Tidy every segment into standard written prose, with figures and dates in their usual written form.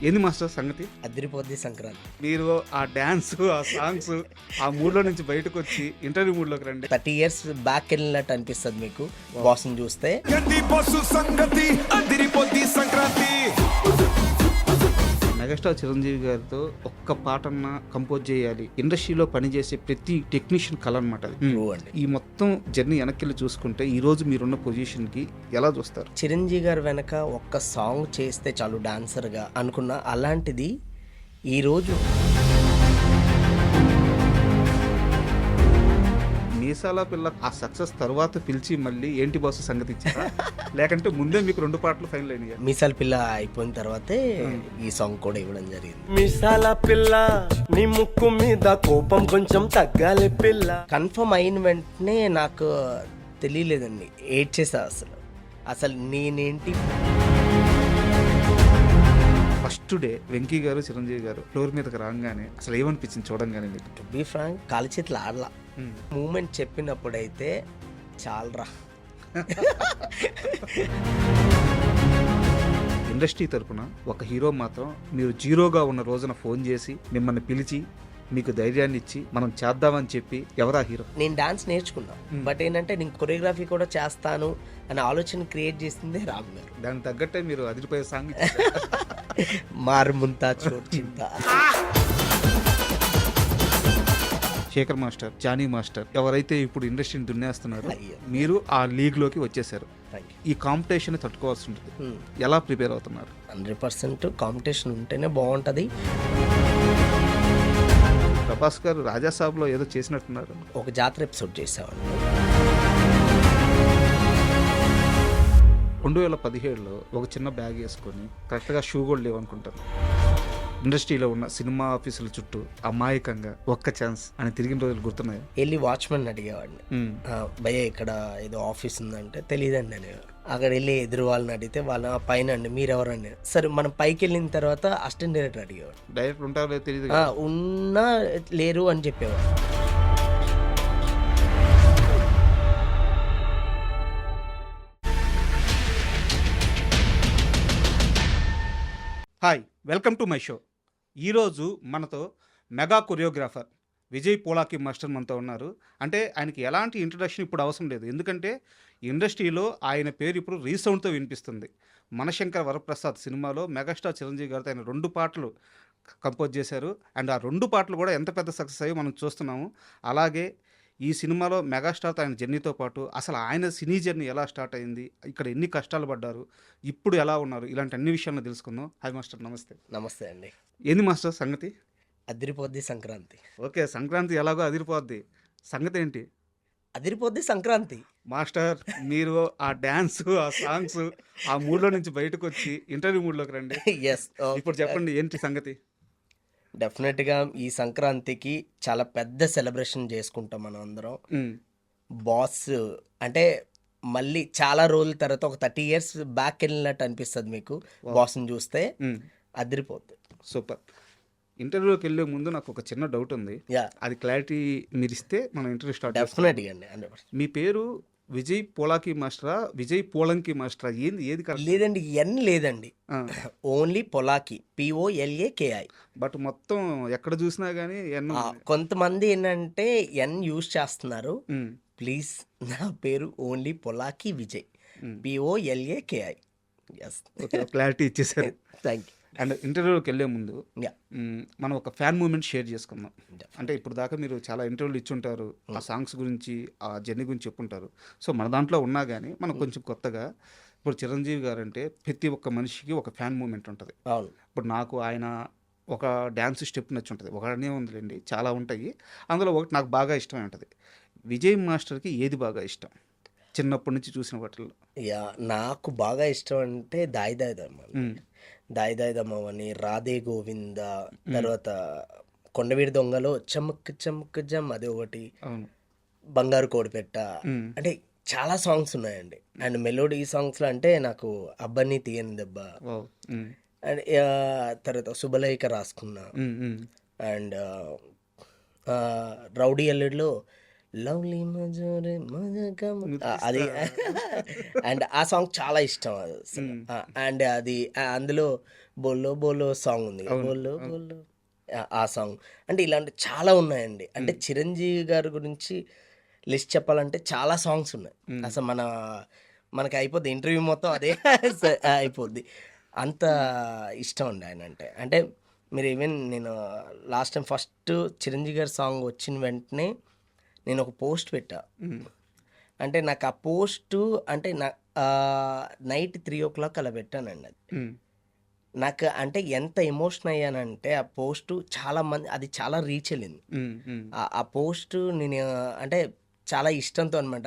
ఏంది మాస్టర్ సంగతి? అదిరిపోద్ది సంక్రాంతి. మీరు ఆ డాన్స్, ఆ సాంగ్స్, ఆ మూడ్‌లో నుంచి బయటకు వచ్చి ఇంటర్వ్యూ మూడ్‌లోకి రండి. 30 years బ్యాక్ వెళ్ళినట్టు అనిపిస్తుంది మీకు బాస్ని చూస్తే. గండి బస్సు సంగతి అదిరిపోద్ది సంక్రాంతి. మెగాస్టార్ చిరంజీవి గారితో ఒక్క పాటన్నా కంపోజ్ చేయాలి, ఇండస్ట్రీలో పనిచేసే ప్రతి టెక్నీషియన్ కళ అనమాట అది. True అండి. ఈ మొత్తం జర్నీ వెనక్కి చూసుకుంటే ఈ రోజు మీరున్న పొజిషన్ కి ఎలా చూస్తారు? చిరంజీవి గారి వెనక ఒక్క సాంగ్ చేస్తే చాలు డాన్సర్గా అనుకున్న అలాంటిది ఈరోజు మీసాల పిల్ల ఆ సక్సెస్ తర్వాత పిలిచి మళ్ళీ ఏంటి బాస్ సంగతి ఇచ్చారా, లేకంటే ముందే మీకు 2 పాటలు ఫైనల్ అయినాయి? మీసాల పిల్ల అయిపోయిన తర్వాతే ఈ సాంగ్ కూడా ఇవ్వడం జరిగింది. మిసాల పిల్ల నీ ముక్కు మీద కోపం కొంచెం తగ్గాలి పిల్ల. కన్ఫర్మ్ అయిన వెంటనే నాకు తెలియలేదండి, ఏడ్చేసా అసలు నేనేంటి. ఫస్ట్ డే వెంకీ గారు చిరంజీవి గారు ఫ్లోర్ మీదకి రాగానే అసలు ఏమనిపించింది చూడంగానే మీకు? టు బీ ఫ్రాంక్, కాలు చేతులు ఆడలా. మూమెంట్ చెప్పినప్పుడైతే చాలరా. ఇండస్ట్రీ తరపున ఒక హీరో మాత్రం మీరు జీరోగా ఉన్న రోజున ఫోన్ చేసి మిమ్మల్ని పిలిచి మీకు ధైర్యాన్ని ఇచ్చి మనం చేద్దామని చెప్పి ఎవరా హీరో? నేను డాన్స్ నేర్చుకున్నా, బట్ ఏంటంటే నేను కొరియోగ్రఫీ కూడా చేస్తాను అనే ఆలోచన క్రియేట్ చేసిందే రామ్ గారు. దానికి తగ్గట్టే మీరు అదిరిపోయే సాంగ్ మారుముంతా చోటు చింత. శేఖర్ మాస్టర్, జానీ మాస్టర్ ఎవరైతే ఇప్పుడు ఇండస్ట్రీని దున్నేస్తున్నారో అయ్యో. మీరు ఆ లీగ్ లోకి వచ్చేసారు. Thank you. ఈ కాంపిటీషన్ తట్టుకోవాల్సి ఉంటుంది. ఎలా ప్రిపేర్ అవుతున్నారు? 100% కాంపిటీషన్ ఉంటేనే బాగుంటుంది. ప్రభాస్ గారు రాజాసాబ్లో ఏదో చేసినట్టున్నారు. ఒక జాతర ఎపిసోడ్ చేసామండి 2017లో ఒక చిన్న బ్యాగ్ వేసుకొని కరెక్ట్గా షూ కూడా లేవనుకుంటాను. ఇండస్ట్రీలో ఉన్న సినిమా ఆఫీసుల చుట్టూ అమాయకంగా ఒక్క ఛాన్స్ అని తిరిగిన రోజులు గుర్తున్నాయి. వెళ్ళి వాచ్మెన్ అడిగేవాడిని, భయ్య ఇక్కడ ఏదో ఆఫీస్ ఉందంటే తెలియదండి అనేవారు. అక్కడ వెళ్ళి ఎదురు వాళ్ళని అడిగితే వాళ్ళ పైన అండి మీరెవరండి, సరే మనం పైకి వెళ్ళిన తర్వాత అసిస్టెంట్ డైరెక్టర్ అడిగేవాడు. డైరెక్ట్ ఉంటారో లేదో తెలియదు. ఉన్నా లేరు అని చెప్పేవాడు. Hi, welcome to my show. ఈరోజు మనతో mega choreographer Vijay Polaki master మనతో ఉన్నారు. అంటే ఆయనకి ఎలాంటి ఇంట్రడక్షన్ ఇప్పుడు అవసరం లేదు, ఎందుకంటే ఇండస్ట్రీలో ఆయన పేరు ఇప్పుడు రీసౌండ్తో వినిపిస్తుంది. మనశంకర వరప్రసాద్ సినిమాలో మెగాస్టార్ చిరంజీవి గారితో ఆయన 2 పాటలు కంపోజ్ చేశారు. అండ్ ఆ 2 పాటలు కూడా ఎంత పెద్ద సక్సెస్ అయ్యో మనం చూస్తున్నాము. అలాగే ఈ సినిమాలో మెగాస్టార్తో ఆయన జర్నీతో పాటు అసలు ఆయన సినీ జర్నీ ఎలా స్టార్ట్ అయింది, ఇక్కడ ఎన్ని కష్టాలు పడ్డారు, ఇప్పుడు ఎలా ఉన్నారు, ఇలాంటి అన్ని విషయాలను తెలుసుకుందాం. హాయ్ మాస్టర్, నమస్తే. నమస్తే అండి. ఏంది మాస్టర్ సంగతి? అదిరిపోద్ది సంక్రాంతి. ఓకే, సంక్రాంతి ఎలాగో అదిరిపోద్ది, సంగతి ఏంటి? అదిరిపోద్ది సంక్రాంతి. మాస్టర్ మీరు ఆ డ్యాన్స్, ఆ సాంగ్స్, ఆ మూడ్లో నుంచి బయటకు వచ్చి ఇంటర్వ్యూ మూడ్లోకి రండి. ఎస్, ఇప్పుడు చెప్పండి ఏంటి సంగతి? డెఫినెట్గా ఈ సంక్రాంతికి చాలా పెద్ద సెలబ్రేషన్ చేసుకుంటాం మనం అందరం. బాస్ అంటే మళ్ళీ చాలా రోజుల తర్వాత ఒక 30 years బ్యాక్ వెళ్ళినట్టు అనిపిస్తుంది మీకు బాస్ని చూస్తే. అదిరిపోద్ది. సూపర్. ఇంటర్వ్యూకి వెళ్ళే ముందు నాకు ఒక చిన్న డౌట్ ఉంది, యా, అది క్లారిటీ మీరు ఇస్తే మనం ఇంటర్వ్యూ స్టార్ట్. డెఫినెట్గా అండి 100%. మీ పేరు విజయ్ పోలాకి మాస్టరా, విజయ్ పోలంకి మాస్టరా, ఏది కరెక్ట్? లేదండి, ఎన్ లేదండి, ఓన్లీ పొలాకి, POLAKI. బట్ మొత్తం ఎక్కడ చూసినా కానీ కొంతమంది ఏంటంటే ఎన్ యూజ్ చేస్తున్నారు. ప్లీజ్, నా పేరు only Polaki Vijay, POLAKI. Yes, clarity ఇచ్చేసారు. Thank you. అండ్ ఇంటర్వ్యూకి వెళ్ళే ముందు యా, మనం ఒక ఫ్యాన్ మూమెంట్ షేర్ చేసుకుందాం. అంటే ఇప్పుడు దాకా మీరు చాలా ఇంటర్వ్యూలు ఇచ్చుంటారు, ఆ సాంగ్స్ గురించి, ఆ జర్నీ గురించి చెప్పుంటారు. సో మన దాంట్లో ఉన్నా కానీ మనం కొంచెం కొత్తగా, ఇప్పుడు చిరంజీవి గారు అంటే ప్రతి ఒక్క మనిషికి ఒక ఫ్యాన్ మూమెంట్ ఉంటుంది. అవును. ఇప్పుడు నాకు ఆయన ఒక డ్యాన్స్ స్టెప్ నచ్చి ఉంటుంది, ఒకనే ఉందిలేండి, చాలా ఉంటాయి. అందులో ఒకటి నాకు బాగా ఇష్టమే ఉంటుంది. విజయ్ మాస్టర్కి ఏది బాగా ఇష్టం చిన్నప్పటి నుంచి చూసిన వాటిల్లో? యా, నాకు బాగా ఇష్టం అంటే దాయి దాయి దమ్మని, రాధే గోవింద, తర్వాత కొండవీడి దొంగలో చమక్ చమక్ జమ్ అది ఒకటి, బంగారు కోడిపెట్ట, అంటే చాలా సాంగ్స్ ఉన్నాయండి. అండ్ మెలోడీ సాంగ్స్లో అంటే నాకు అబ్బని తీయని దెబ్బ, అండ్ తర్వాత శుభలేఖ రాసుకున్నా, అండ్ రౌడీ అల్లుడిలో లవ్లీ మజోరే మజకం అది అండ్ ఆ సాంగ్ చాలా ఇష్టం. అండ్ అది అందులో బోలో బోలో సాంగ్ ఉంది కదా, బోలో బోలో ఆ సాంగ్. అంటే ఇలాంటి చాలా ఉన్నాయండి. అంటే చిరంజీవి గారి గురించి లిస్ట్ చెప్పాలంటే చాలా సాంగ్స్ ఉన్నాయి. అసలు మనకి అయిపోద్ది ఇంటర్వ్యూ మొత్తం అదే అయిపోద్ది. అంత ఇష్టం అండి ఆయన అంటే. అంటే మీరు ఈవెన్ నేను లాస్ట్ టైం ఫస్ట్ చిరంజీవి గారి సాంగ్ వచ్చిన వెంటనే నేను ఒక పోస్ట్ పెట్టా. అంటే నాకు ఆ పోస్టు అంటే నైట్ 3 o'clock అలా పెట్టానండి. అది నాకు అంటే ఎంత ఎమోషన్ అయ్యానంటే ఆ పోస్టు చాలా మంది, అది చాలా రీచ్ వెళ్ళింది. ఆ పోస్టు నేను అంటే చాలా ఇష్టంతో అనమాట.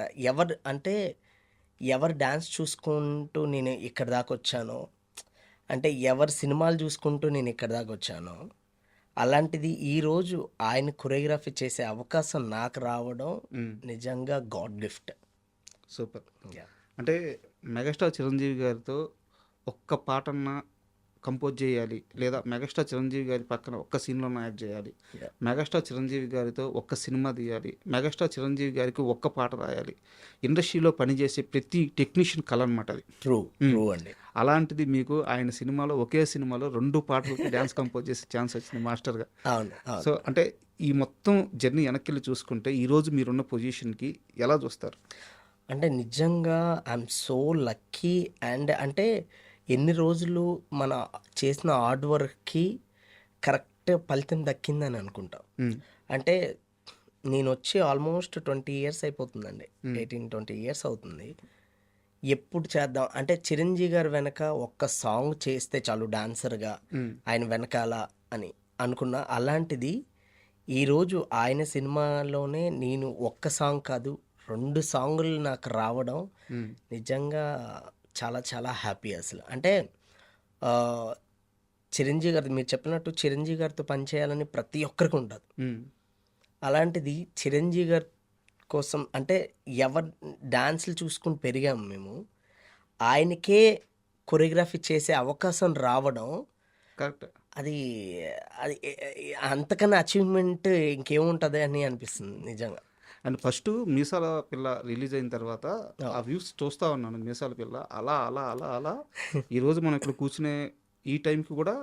ఎవరు డ్యాన్స్ చూసుకుంటూ నేను ఇక్కడ దాకా వచ్చానో, అంటే ఎవరి సినిమాలు చూసుకుంటూ నేను ఇక్కడ దాకా వచ్చానో, అలాంటిది ఈరోజు ఆయన కొరియోగ్రఫీ చేసే అవకాశం నాకు రావడం నిజంగా గాడ్ గిఫ్ట్. సూపర్. అంటే మెగాస్టార్ చిరంజీవి గారితో ఒక్క పాటన్నా కంపోజ్ చేయాలి, లేదా మెగాస్టార్ చిరంజీవి గారి పక్కన ఒక్క సీన్లో యాక్ట్ చేయాలి, మెగాస్టార్ చిరంజీవి గారితో ఒక్క సినిమా తీయాలి, మెగాస్టార్ చిరంజీవి గారికి ఒక్క పాట రాయాలి, ఇండస్ట్రీలో పనిచేసే ప్రతి టెక్నీషియన్ కళ అనమాట అది. ట్రూ అండి. అలాంటిది మీకు ఆయన సినిమాలో ఒకే సినిమాలో 2 పాటలకి డ్యాన్స్ కంపోజ్ చేసే ఛాన్స్ వచ్చింది మాస్టర్గా. అవును. సో అంటే ఈ మొత్తం జర్నీ వెనక్కి వెళ్ళి చూసుకుంటే ఈరోజు మీరున్న పొజిషన్కి ఎలా చూస్తారు? అంటే నిజంగా ఐఎమ్ సో లక్కీ. అండ్ అంటే ఎన్ని రోజులు మన చేసిన హార్డ్ వర్క్కి కరెక్ట్ ఫలితం దక్కిందని అనుకుంటా. అంటే నేను వచ్చి ఆల్మోస్ట్ 20 years అయిపోతుందండి. 18-20 years అవుతుంది. ఎప్పుడు చేద్దాం అంటే చిరంజీవి గారి వెనక ఒక్క సాంగ్ చేస్తే చాలు డాన్సర్గా ఆయన వెనకాల అని అనుకున్నా. అలాంటిది ఈరోజు ఆయన సినిమాలోనే నేను ఒక్క సాంగ్ కాదు 2 సాంగులు నాకు రావడం నిజంగా చాలా చాలా హ్యాపీ అసలు. అంటే చిరంజీవి గారి, మీరు చెప్పినట్టు చిరంజీవి గారితో పనిచేయాలని ప్రతి ఒక్కరికి ఉంటుంది. అలాంటిది చిరంజీవి గారి కోసం అంటే ఎవరు డాన్సులు చూసుకుని పెరిగాము మేము, ఆయనకే కొరియోగ్రఫీ చేసే అవకాశం రావడం కరెక్ట్. అది అది అంతకన్నా అచీవ్మెంట్ ఇంకేముంటుంది అని అనిపిస్తుంది నిజంగా. అండ్ ఫస్ట్ మీసాల పిల్ల రిలీజ్ అయిన తర్వాత ఆ వ్యూస్ చూస్తూ ఉన్నాను. మీసాల పిల్ల అలా అలా అలా అలా ఈరోజు మనం ఇక్కడ కూర్చునే ఈ టైంకి కూడా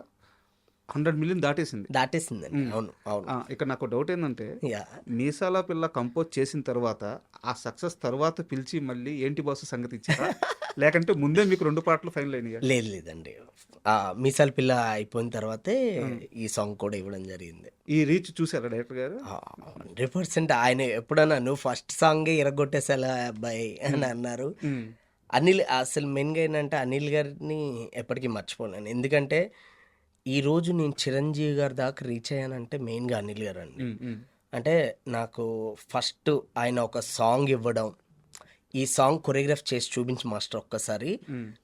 100 million దాటేసిందండి. అవును. ఇక్కడ నాకు డౌట్ ఏంటంటే, యా, మీసాల పిల్ల కంపోజ్ చేసిన తర్వాత ఆ సక్సెస్ తర్వాత పిలిచి మళ్ళీ ఏంటి బాస్ సంగతి ఇచ్చారా, లేకంటే ముందే మీకు 2 పాటలు ఫైనల్ అయినాయా? లేదండి. మీసాల పిల్ల అయిపోయిన తర్వాతే ఈ సాంగ్ కూడా ఇవ్వడం జరిగింది. ఈ రీచ్ చూసారా డైరెక్టర్ గారు? 100% ఆయన ఎప్పుడన్నా నువ్వు ఫస్ట్ సాంగే ఇరగొట్టేసేలా అబ్బాయి అని అన్నారు. అసలు మెయిన్గా ఏంటంటే అనిల్ గారిని ఎప్పటికీ మర్చిపోలేను. ఎందుకంటే ఈరోజు నేను చిరంజీవి గారి దాకా రీచ్ అయ్యానంటే మెయిన్గా అనిల్ గారు అండి. అంటే నాకు ఫస్ట్ ఆయన ఒక సాంగ్ ఇవ్వడం, ఈ సాంగ్ కొరియోగ్రాఫ్ చేసి చూపించి మాస్టర్ ఒక్కసారి,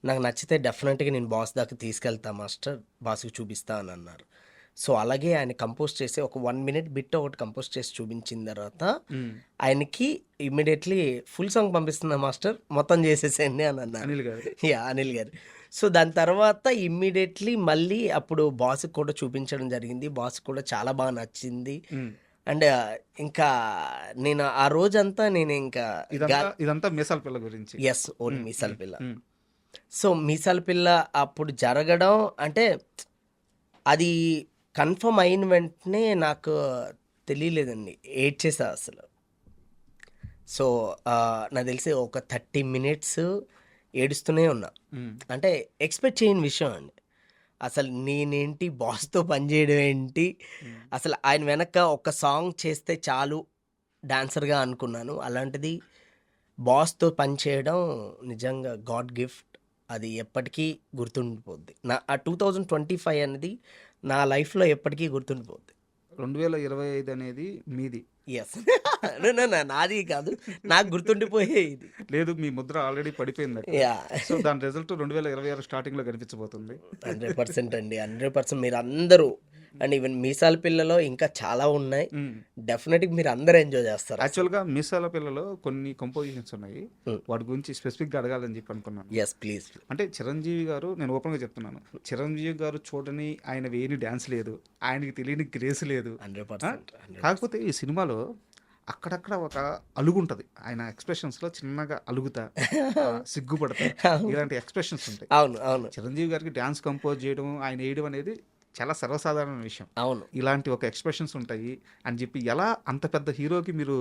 నాకు నచ్చితే డెఫినెట్గా నేను బాస్ దాకా తీసుకెళ్తా మాస్టర్, బాస్కి చూపిస్తా అని అన్నారు. సో అలాగే ఆయన కంపోజ్ చేసి ఒక 1 minute బిట్ ఒకటి కంపోజ్ చేసి చూపించిన తర్వాత ఆయనకి ఇమ్మీడియట్లీ ఫుల్ సాంగ్ పంపిస్తున్నా మాస్టర్, మొత్తం చేసేసేయండి అని అన్నారు అనిల్ గారు. సో దాని తర్వాత ఇమ్మీడియట్లీ మళ్ళీ అప్పుడు బాస్కి కూడా చూపించడం జరిగింది. బాస్ కూడా చాలా బాగా నచ్చింది. అండ్ ఇంకా నేను ఆ రోజంతా నేను ఇంకా ఇదంతా మీసాల పిల్ల గురించి. ఎస్, ఓన్లీ మీసాల పిల్ల. సో మీసాల పిల్ల అప్పుడు జరగడం అంటే అది కన్ఫర్మ్ అయిన వెంటనే నాకు తెలియలేదండి, ఏడ్చేసా అసలు. సో నాకు తెలిసి ఒక 30 minutes ఏడుస్తూనే ఉన్నా. అంటే ఎక్స్పెక్ట్ చేయని విషయం అండి. అసలు నేనేంటి బాస్తో పనిచేయడం ఏంటి, అసలు ఆయన వెనక ఒక సాంగ్ చేస్తే చాలు డాన్సర్గా అనుకున్నాను. అలాంటిది బాస్తో పనిచేయడం నిజంగా గాడ్ గిఫ్ట్. అది ఎప్పటికీ గుర్తుండిపోద్ది. ఆ 2025 అనేది నా లైఫ్లో ఎప్పటికీ గుర్తుండిపోద్ది. 2025 అనేది మీది. ఎస్, నాది కాదు, నాకు గుర్తుండిపోయేది లేదు, మీ ముద్ర ఆల్రెడీ పడిపోయింది. యా, సో దాని రిజల్ట్ 2026 స్టార్టింగ్లో కనిపించబోతుంది. 100% అండి, 100%. మీరు అందరూ అండ్ ఈవెన్ మీసాల పిల్లలో ఇంకా చాలా ఉన్నాయి. డెఫినెట్గా మీరు అందరూ ఎంజాయ్ చేస్తారు. యాక్చువల్గా మీసాల పిల్లలో కొన్ని కంపోజిషన్స్ ఉన్నాయి, వాటి గురించి స్పెసిఫిక్గా అడగాలని చెప్పి అనుకున్నాను. Yes please. అంటే చిరంజీవి గారు, నేను ఓపెన్గా చెప్తున్నాను, చిరంజీవి గారు చూడని ఆయన వేయని డ్యాన్స్ లేదు, ఆయనకి తెలియని గ్రేస్ లేదు. 100%. కాకపోతే ఈ సినిమాలో అక్కడక్కడ ఒక అలుగుంటది. ఆయన ఎక్స్‌ప్రెషన్స్‌లో చిన్నగా అలుగుతా, సిగ్గుపడతా ఇలాంటి ఎక్స్‌ప్రెషన్స్ ఉంటాయి. అవును. అవును. చిరంజీవి గారికి డాన్స్ కంపోజ్ చేయడం, ఆయన ఏయడం అనేది చాలా సర్వసాధారణమైన విషయం. అవును. ఇలాంటి ఒక ఎక్స్‌ప్రెషన్స్ ఉంటాయి అని చెప్పి ఎలా అంత పెద్ద హీరోకి మీరు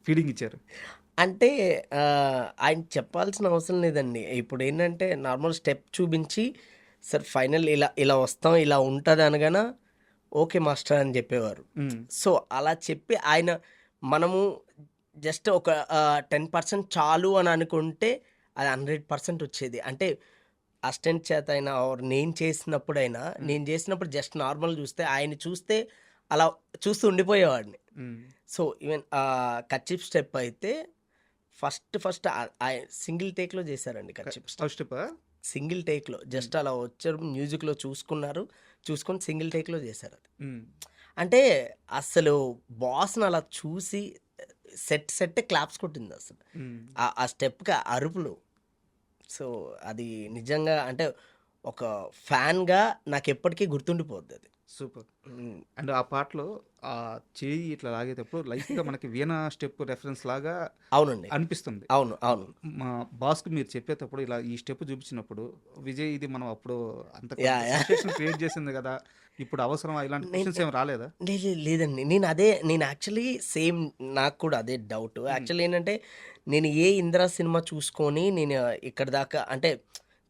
ఫీలింగ్ ఇచ్చారు? అంటే ఆయన చెప్పాల్సిన అవసరం లేదండి. ఇప్పుడేంటంటే నార్మల్ స్టెప్ చూపించి, సార్ ఫైనల్ ఇలా ఇలా వస్తాం, ఇలా ఉంటది అనగానే ఓకే మాస్టర్ అని చెప్పేవారు. హ్మ్. సో, అలా చెప్పి ఆయన మనము జస్ట్ ఒక 10% చాలు అని అనుకుంటే అది 100% వచ్చేది. అంటే అసిస్టెంట్ చేత అయినా ఆర్ నేను చేసినప్పుడైనా, నేను చేసినప్పుడు జస్ట్ నార్మల్ చూస్తే, ఆయన చూస్తే అలా చూస్తూ ఉండిపోయేవాడిని. Hmm. So, even kerchief step అయితే ఫస్ట్ సింగిల్ టేక్‌లో చేశారండి కర్చీఫ్ స్టెప్. ఫస్ట్ స్టెప్పా? సింగిల్ టేక్‌లో జస్ట్ అలా వచ్చారు, మ్యూజిక్‌లో చూసుకున్నారు. చూసుకొని సింగిల్ టేక్‌లో చేశారు అది. హ్మ్. అంటే అసలు బాస్‌ని అలా చూసి సెట్ క్లాప్స్ కొట్టింది అసలు. హ్మ్. ఆ స్టెప్‌కి అరుపులు. సో, అది నిజంగా అంటే ఒక ఫ్యాన్‌గా నాకెప్పటికీ గుర్తుండిపోద్ది అది. సూపర్. హ్మ్. అండ్ ఆ పాటలో ఆ చేయి ఇట్లా లాగేటప్పుడు లైట్‌గా మనకి వీణా స్టెప్ రెఫరెన్స్ లాగా అవునండి. అనిపిస్తుంది. అవును. అవును. మా బాస్‌కి మీరు చెప్పేటప్పుడు ఇలా ఈ స్టెప్ చూపించినప్పుడు, విజయ్ ఇది మనం అప్పుడు అంత యాహ్! యాహ్! సెన్సేషన్ క్రియేట్ చేసింది కదా! ఇప్పుడు అవసరమా? ఇలాంటి క్వెషన్స్ ఏమి రాలేదా? లేదండి. నేను యాక్చువల్లీ సేమ్, నాకు కూడా అదే డౌట్. యాక్చువల్లీ ఏంటంటే, నేను ఏ 'ఇంద్ర' సినిమా చూసుకొని నేను ఇక్కడి దాకా అంటే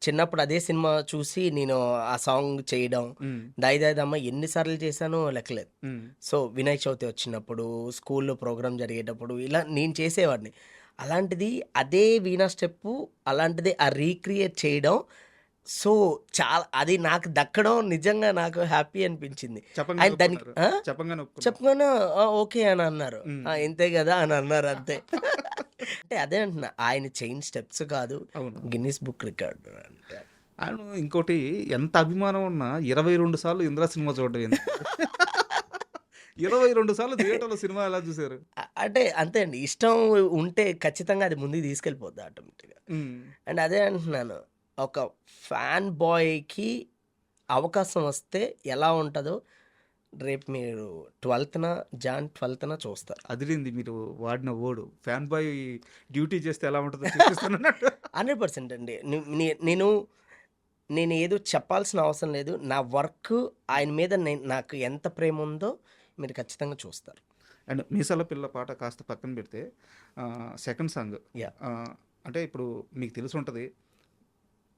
చిన్నప్పుడు అదే సినిమా చూసి నేను ఆ సాంగ్ చేయడం, హ్మ్. 'దాయి దాయి దమ్మ' ఎన్ని సార్లు చేశానో లెక్కలేదు. హ్మ్. సో, వినాయక చవితి వచ్చినప్పుడు, స్కూల్‌లో ప్రోగ్రామ్ జరిగేటప్పుడు ఇలా నేను చేసేవాడిని. అలాంటిది అదే వీణా స్టెప్పు, అలాంటిది రీక్రియేట్ చేయడం, సో, చాలా అది నాకు దక్కడం నిజంగా నాకు హ్యాపీ అనిపించింది. చెప్పంగానే ఆయన దానికి ఒప్పుకున్నారు. చెప్పంగానే ఒప్పుకున్నారు. చెప్పగానే ఓకే అని అన్నారు. హ్మ్. ఇంతే కదా అని అన్నారు అంతే. అంటే అదే అంటున్నా, ఆయన చైన్ స్టెప్స్ కాదు, అవును. గిన్నిస్ బుక్ రికార్డ్ అంటే. అవును. ఇంకోటి ఎంత అభిమానం ఉన్నా 22 సార్లు 'ఇంద్ర' సినిమా చూడడం ఎందుకు? 22 సార్లు థియేటర్‌లో సినిమా ఎలా చూసారు? అంటే అంతే అండి. ఇష్టం ఉంటే ఖచ్చితంగా అది ముందుకు తీసుకెళ్ళిపోద్ది ఆటోమేటిక్‌గా. హ్మ్. అండ్ అదే అంటున్నాను. ఒక ఫ్యాన్ బాయ్‌కి అవకాశం వస్తే ఎలా ఉంటదో రేపు మీరు జాన్ 12న చూస్తారు. అదిరింది మీరు వాడిన వర్డ్. ఫ్యాన్ బాయ్ డ్యూటీ చేస్తే ఎలా ఉంటుందో చూపిస్తానన్నట్టు. 100% అండి. నేను ఏదో చెప్పాల్సిన అవసరం లేదు. నా వర్క్ ఆయన మీద నాకు ఎంత ప్రేమ ఉందో మీరు ఖచ్చితంగా చూస్తారు. అండ్ 'మీసాల పిల్ల' పాట కాస్త పక్కన పెడితే సెకండ్ సాంగ్ యాహ్! అంటే ఇప్పుడు మీకు తెలిసుంటది.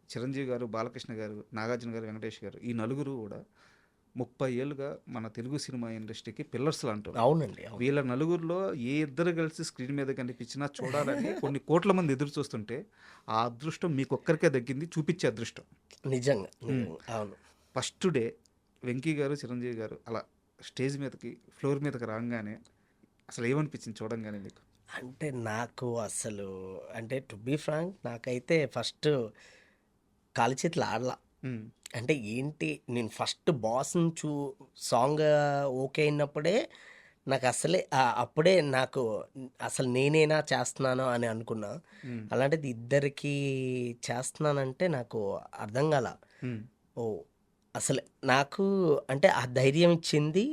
చిరంజీవి గారు, బాలకృష్ణ గారు, నాగార్జున గారు, వెంకటేష్ గారు ఈ నలుగురు కూడా 30 ఏళ్లుగా మన తెలుగు సినిమా ఇండస్ట్రీకి పిల్లర్స్ లాంటోళ్ళు. అవునండి. అవును. వీళ్ళ నలుగురిలో ఏ ఇద్దరు కలిసి స్క్రీన్ మీద కనిపించినా చూడాలని కొన్ని కోట్ల మంది ఎదురు చూస్తుంటే ఆ అదృష్టం మీకొక్కరికే దక్కింది. చూపించే అదృష్టం. నిజంగా. అవును. ఫస్ట్ డే వెంకీ గారు, చిరంజీవి గారు అలా స్టేజ్ మీదకి, ఫ్లోర్ మీదకి రాగానే అసలు ఏమనిపించింది చూడంగానే మీకు? అంటే నాకు అసలు అంటే టు బీ ఫ్రాంక్ నాకైతే ఫస్ట్ కాళ్ళు చేతులు ఆడలా. హ్మ్. అంటే ఏంటి, నేను ఫస్ట్ బాస్‌ని సాంగ్ ఓకే అయినప్పుడే నాకు అసలే అప్పుడే నాకు అసలు నేనేనా చేస్తున్నాను అని అనుకున్నా. హ్మ్. అలాంటిది ఇద్దరికి చేస్తున్నానంటే నాకు అర్థం కాల. హ్మ్. ఓహ్! అసలు నాకు అంటే ఆ ధైర్యం ఇచ్చింది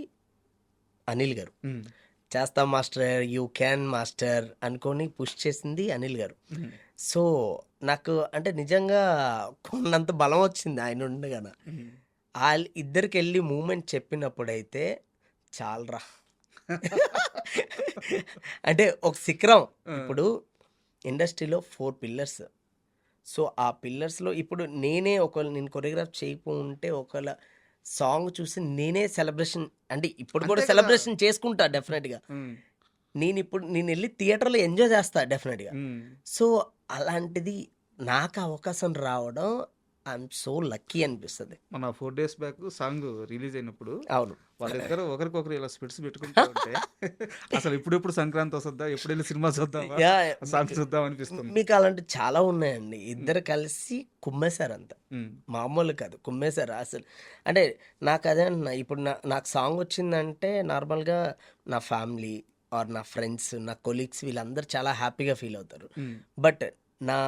అనిల్ గారు. హ్మ్. చేస్తాం మాస్టర్, యూ క్యాన్ మాస్టర్ అనుకోని పుష్ చేసింది అనిల్ గారు. హ్మ్. సో, నాకు అంటే నిజంగా కొన్నంత బలం వచ్చింది ఆయన ఉండగాన. హ్మ్. ఇద్దరికెళ్ళి మూవ్‌మెంట్ చెప్పినప్పుడైతే చాలురా. అంటే ఒక శిఖరం. ఆ! ఇప్పుడు ఇండస్ట్రీలో 4 పిల్లర్స్. సో, ఆ పిల్లర్స్‌లో ఇప్పుడు నేను కొరియోగ్రాఫ్ చేయకపోయుంటే ఒకవేళ సాంగ్ చూసి నేనే సెలబ్రేషన్ అంటే ఇప్పుడు కూడా అంతే కదా! సెలబ్రేషన్ చేసుకుంటా డెఫినెట్‌గా. హ్మ్. నేనెళ్ళి థియేటర్‌లో ఎంజాయ్ చేస్తా డెఫినెట్‌గా. హ్మ్. సో, అలాంటిది నాకు అవకాశం రావడం ఐయామ్ సో లక్కీ అనిపిస్తది. మన 4 డేస్ బ్యాక్ సాంగ్ రిలీజ్ అయినప్పుడు అవును. వాళ్ళిద్దరూ ఒకరికొకరు ఇలా స్పిట్స్ పెట్టుకుంటా ఉంటే అసలు ఎప్పుడెప్పుడు సంక్రాంతి వస్తుందా? ఎప్పుడెళ్ళి సినిమా చూద్దామా? యాహ్! ఆ సాంగ్ చూద్దాం అనిపిస్తుంది. మీకు అలాంటివి చాలా ఉన్నాయండి. ఇద్దరు కలిసి కుమ్మేశారంతా. హ్మ్. మామూలు కాదు. కుమ్మేశారు అసలు. అంటే నాకదే అంటున్నా. ఇప్పుడు నాకు సాంగ్ వచ్చిందంటే నార్మల్‌గా నా ఫ్యామిలీ ఆర్ నా ఫ్రెండ్స్, నా కొలీగ్స్ వీళ్ళందరూ చాలా హ్యాపీగా ఫీల్ అవుతారు. హ్మ్. బట్ నా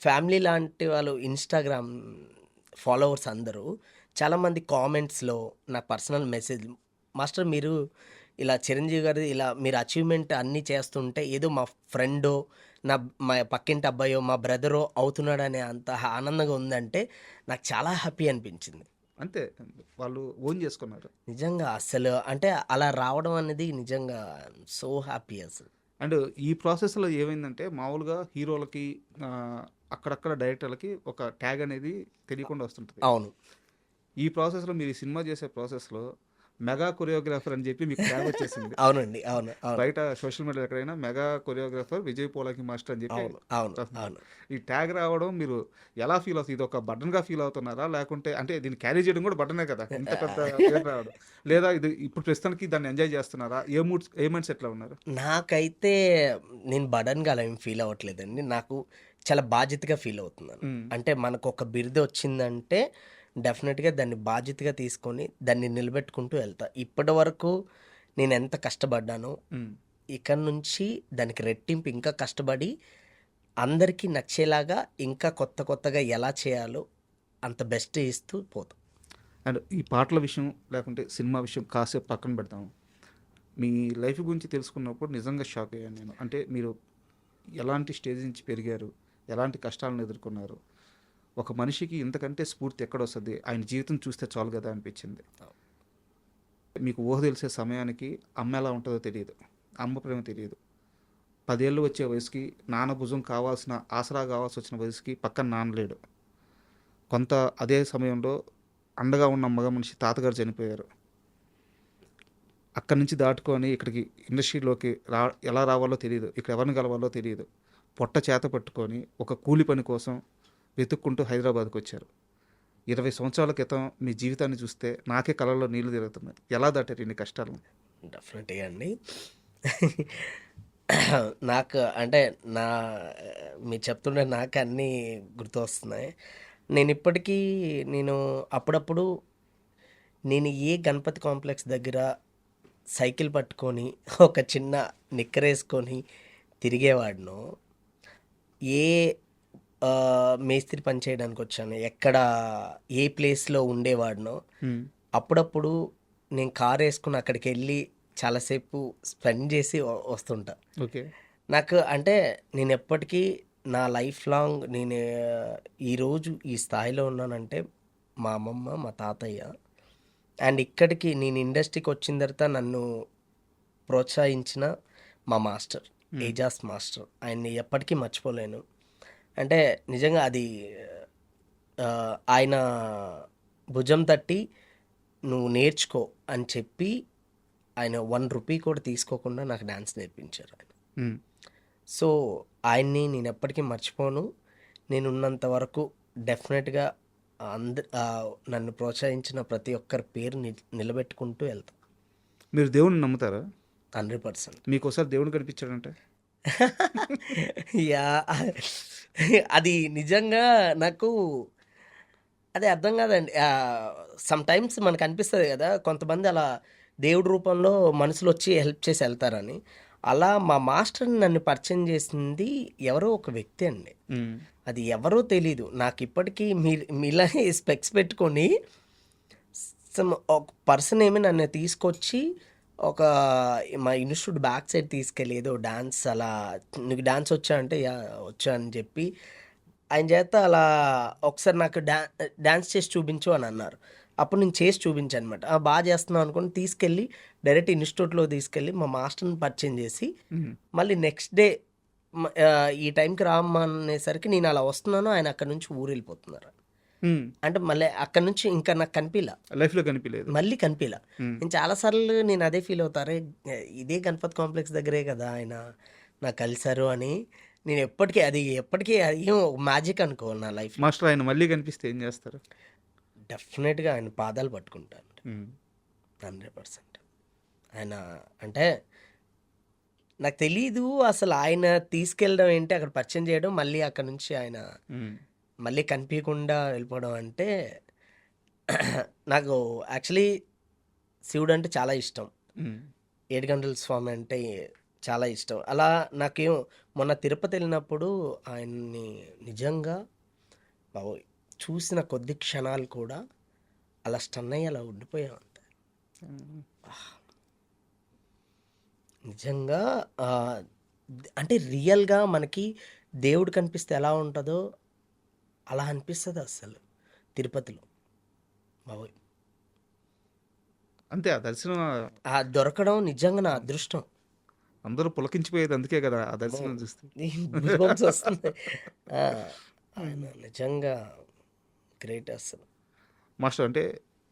ఫ్యామిలీ లాంటి వాళ్ళు ఇన్‌స్టాగ్రామ్ ఫాలోవర్స్ అందరూ చాలామంది కామెంట్స్‌లో నా పర్సనల్ మెసేజ్, మాస్టర్ మీరు ఇలా చిరంజీవి గారు ఇలా మీరు అచీవ్మెంట్ అన్నీ చేస్తుంటే ఏదో మా ఫ్రెండో మా పక్కింటి అబ్బాయో మా బ్రదరో అవుతున్నాడనే అంత ఆనందంగా ఉందంటే నాకు చాలా హ్యాపీ అనిపించింది. అంతే, వాళ్ళు ఓన్ చేసుకున్నారు. నిజంగా అసలు అంటే అలా రావడం అనేది నిజంగా సో హ్యాపీ అసలు. అండ్ ఈ ప్రాసెస్లో ఏమైందంటే మామూలుగా హీరోలకి అక్కడక్కడ డైరెక్టర్లకి ఒక ట్యాగ్ అనేది తెలియకుండా వస్తుంటుంది. అవును. ఈ ప్రాసెస్లో మీరు ఈ సినిమా చేసే ప్రాసెస్లో మెగా కొరియోగ్రాఫర్ అని చెప్పి మీకు ట్యాగ్ వచ్చేసింది. అవునండి. అవును. అవును. బయట సోషల్ మీడియా ఎక్కడైనా mega choreographer Vijay Polaki master అని చెప్పి అవును. అవును. అవును. ఈ ట్యాగ్ రావడం మీరు ఎలా ఫీల్ అవుతుంది? ఇది ఒక బటన్గా ఫీల్ అవుతున్నారా, లేకుంటే అంటే దీన్ని క్యారీ చేయడం కూడా బటనే కదా, ఇంత పెద్ద పేరు రావడం, లేదా ఇది ఇప్పుడు ప్రస్తుతానికి దాన్ని ఎంజాయ్ చేస్తున్నారా? ఏ మైండ్ సెట్లో ఉన్నారు? నాకైతే నేను బడన్గా అలా ఏం ఫీల్ అవ్వట్లేదండి. నాకు చాలా బాధ్యతగా ఫీల్ అవుతున్నాను. అంటే మనకు ఒక బిరుదు వచ్చిందంటే డెఫినెట్గా దాన్ని బాధ్యతగా తీసుకొని దాన్ని నిలబెట్టుకుంటూ వెళ్తా. ఇప్పటి వరకు నేను ఎంత కష్టపడ్డానో ఇక్కడ నుంచి దానికి రెట్టింపు ఇంకా కష్టపడి అందరికీ నచ్చేలాగా ఇంకా కొత్తగా ఎలా చేయాలో అంత బెస్ట్ ఇస్తూ పోతాం. అండ్ ఈ పాటల విషయం లేకుంటే సినిమా విషయం కాసేపు పక్కన పెడతాము. మీ లైఫ్ గురించి తెలుసుకున్నప్పుడు నిజంగా షాక్ అయ్యాను నేను. అంటే మీరు ఎలాంటి స్టేజ్ నుంచి పెరిగారు, ఎలాంటి కష్టాలను ఎదుర్కొన్నారు, ఒక మనిషికి ఇంతకంటే స్ఫూర్తి ఎక్కడొస్తుంది, ఆయన జీవితం చూస్తే చాలు కదా అనిపించింది. మీకు ఊహ తెలిసే సమయానికి అమ్మ ఎలా ఉంటుందో తెలియదు, అమ్మ ప్రేమ తెలియదు. 10 ఏళ్ళు వచ్చే వయసుకి నాన్న భుజం కావాల్సిన ఆసరా కావాల్సి వచ్చిన వయసుకి పక్కన నాన్న లేడు. కొంత అదే సమయంలో అండగా ఉన్న మగ మనిషి తాతగారు చనిపోయారు. అక్కడి నుంచి దాటుకొని ఇక్కడికి ఇండస్ట్రీలోకి ఎలా రావాలో తెలియదు, ఇక్కడ ఎవరిని కలవాలో తెలియదు. పొట్ట చేత పట్టుకొని ఒక కూలి పని కోసం వెతుక్కుంటూ హైదరాబాద్కి వచ్చారు. 20 సంవత్సరాల క్రితం మీ జీవితాన్ని చూస్తే నాకే కళ్ళల్లో నీళ్లు తిరుగుతున్నాయి. ఎలా దాటారు ఇన్ని కష్టాలను? డెఫినెట్గా అండి. నాకు అంటే మీరు చెప్తుంటే నాకు అన్నీ గుర్తొస్తున్నాయి. నేను అప్పుడప్పుడు ఏ గణపతి కాంప్లెక్స్ దగ్గర సైకిల్ పట్టుకొని ఒక చిన్న నిక్కరేసుకొని తిరిగేవాడినో, ఏ మేస్త్రి పని చేయడానికి వచ్చాను, ఏ ప్లేస్లో ఉండేవాడినో, అప్పుడప్పుడు నేను కారు వేసుకుని అక్కడికి వెళ్ళి చాలాసేపు స్పెండ్ చేసి వస్తుంటా. ఓకే. నాకు అంటే నేను ఎప్పటికీ నా లైఫ్ లాంగ్ నేను ఈరోజు ఈ స్థాయిలో ఉన్నానంటే మా అమ్మమ్మ, మా తాతయ్య, అండ్ ఇక్కడికి నేను ఇండస్ట్రీకి వచ్చిన తర్వాత నన్ను ప్రోత్సహించిన మా మాస్టర్, ఏజాస్ మాస్టర్. ఆయన్ని ఎప్పటికీ మర్చిపోలేను. అంటే నిజంగా అది ఆయన భుజం తట్టి నువ్వు నేర్చుకో అని చెప్పి ఆయన 1 రూపీ కూడా తీసుకోకుండా నాకు డ్యాన్స్ నేర్పించారు ఆయన. సో ఆయన్ని నేను ఎప్పటికీ మర్చిపోను. నేను ఉన్నంత వరకు డెఫినెట్గా నన్ను ప్రోత్సహించిన ప్రతి ఒక్కరి పేరు నిలబెట్టుకుంటూ వెళ్తాను. మీరు దేవుడిని నమ్ముతారా? 100%. మీకు ఒకసారి దేవుడు కనిపించాడంటే? యా, అది నిజంగా నాకు అది అర్థం కాదండి. సమ్ టైమ్స్ మనకు అనిపిస్తుంది కదా, కొంతమంది అలా దేవుడి రూపంలో మనుషులు వచ్చి హెల్ప్ చేసి వెళ్తారని. అలా మా మాస్టర్ని నన్ను పరిచయం చేసింది ఎవరో ఒక వ్యక్తి అండి. అది ఎవరో తెలీదు నాకు ఇప్పటికీ. మీలాగే స్పెక్స్ పెట్టుకొని ఒక పర్సన్ ఏమి నన్ను తీసుకొచ్చి మా ఇన్స్టిట్యూట్ బ్యాక్ సైడ్ తీసుకెళ్ళి ఏదో డాన్స్, అలా నీకు డాన్స్ వచ్చా అంటే వచ్చా అని చెప్పి ఆయన చేత అలా ఒకసారి నాకు డాన్స్ చేసి చూపించు అని అన్నారు. అప్పుడు నేను చేసి చూపించాను అనమాట. బాగా చేస్తున్నాను అనుకుని తీసుకెళ్ళి డైరెక్ట్ ఇన్స్టిట్యూట్లో తీసుకెళ్ళి మా మాస్టర్ని పరిచయం చేసి మళ్ళీ నెక్స్ట్ డే ఈ టైంకి రామనేసరికి నేను అలా వస్తున్నాను, ఆయన అక్కడ నుంచి ఊరు వెళ్ళిపోతున్నారు. అంటే మళ్ళీ అక్కడ నుంచి ఇంకా నాకు కనిపించలే, లైఫ్లో కనిపించలేదు, మళ్ళీ కనిపించలే. నేను చాలాసార్లు నేను అదే ఫీల్ అవుతారే, ఇదే గణపతి కాంప్లెక్స్ దగ్గరే కదా ఆయన నాకు కలిశారు అని. నేను ఎప్పటికీ ఏం మ్యాజిక్ అనుకో నా లైఫ్. మాస్టర్ ఆయన మళ్ళీ కనిపిస్తే ఏం చేస్తారు? డెఫినెట్గా ఆయన పాదాలు పట్టుకుంటాను 100%. ఆయన అంటే నాకు తెలీదు అసలు, ఆయన తీసుకెళ్ళడం ఏంటి, అక్కడ పరిచయం చేయడం, మళ్ళీ అక్కడ నుంచి ఆయన మళ్ళీ కనిపించకుండా వెళ్ళిపోవడం అంటే నాకు యాక్చువల్లీ శివుడు అంటే చాలా ఇష్టం. 7 గంటల స్వామి అంటే చాలా ఇష్టం. అలా నాకేం మొన్న తిరుపతి వెళ్ళినప్పుడు ఆయన్ని నిజంగా బాబోయ్ చూసిన కొద్ది క్షణాలు కూడా అలా స్టన్ అయ్యి అలా ఉండిపోయాం అంతే. నిజంగా అంటే రియల్గా మనకి దేవుడు కనిపిస్తే ఎలా ఉంటుందో అలా అనిపిస్తుంది అసలు తిరుపతిలో బాబోయ్. అంతే ఆ దర్శనం ఆ దొరకడం నిజంగా నా అదృష్టం. అందరూ పులకించిపోయేది అందుకే కదా ఆ దర్శనం చూస్తే. Goosebumps వస్తుంది. ఆ, ఆయన నిజంగా గ్రేట్ అసలు. మాస్టర్ అంటే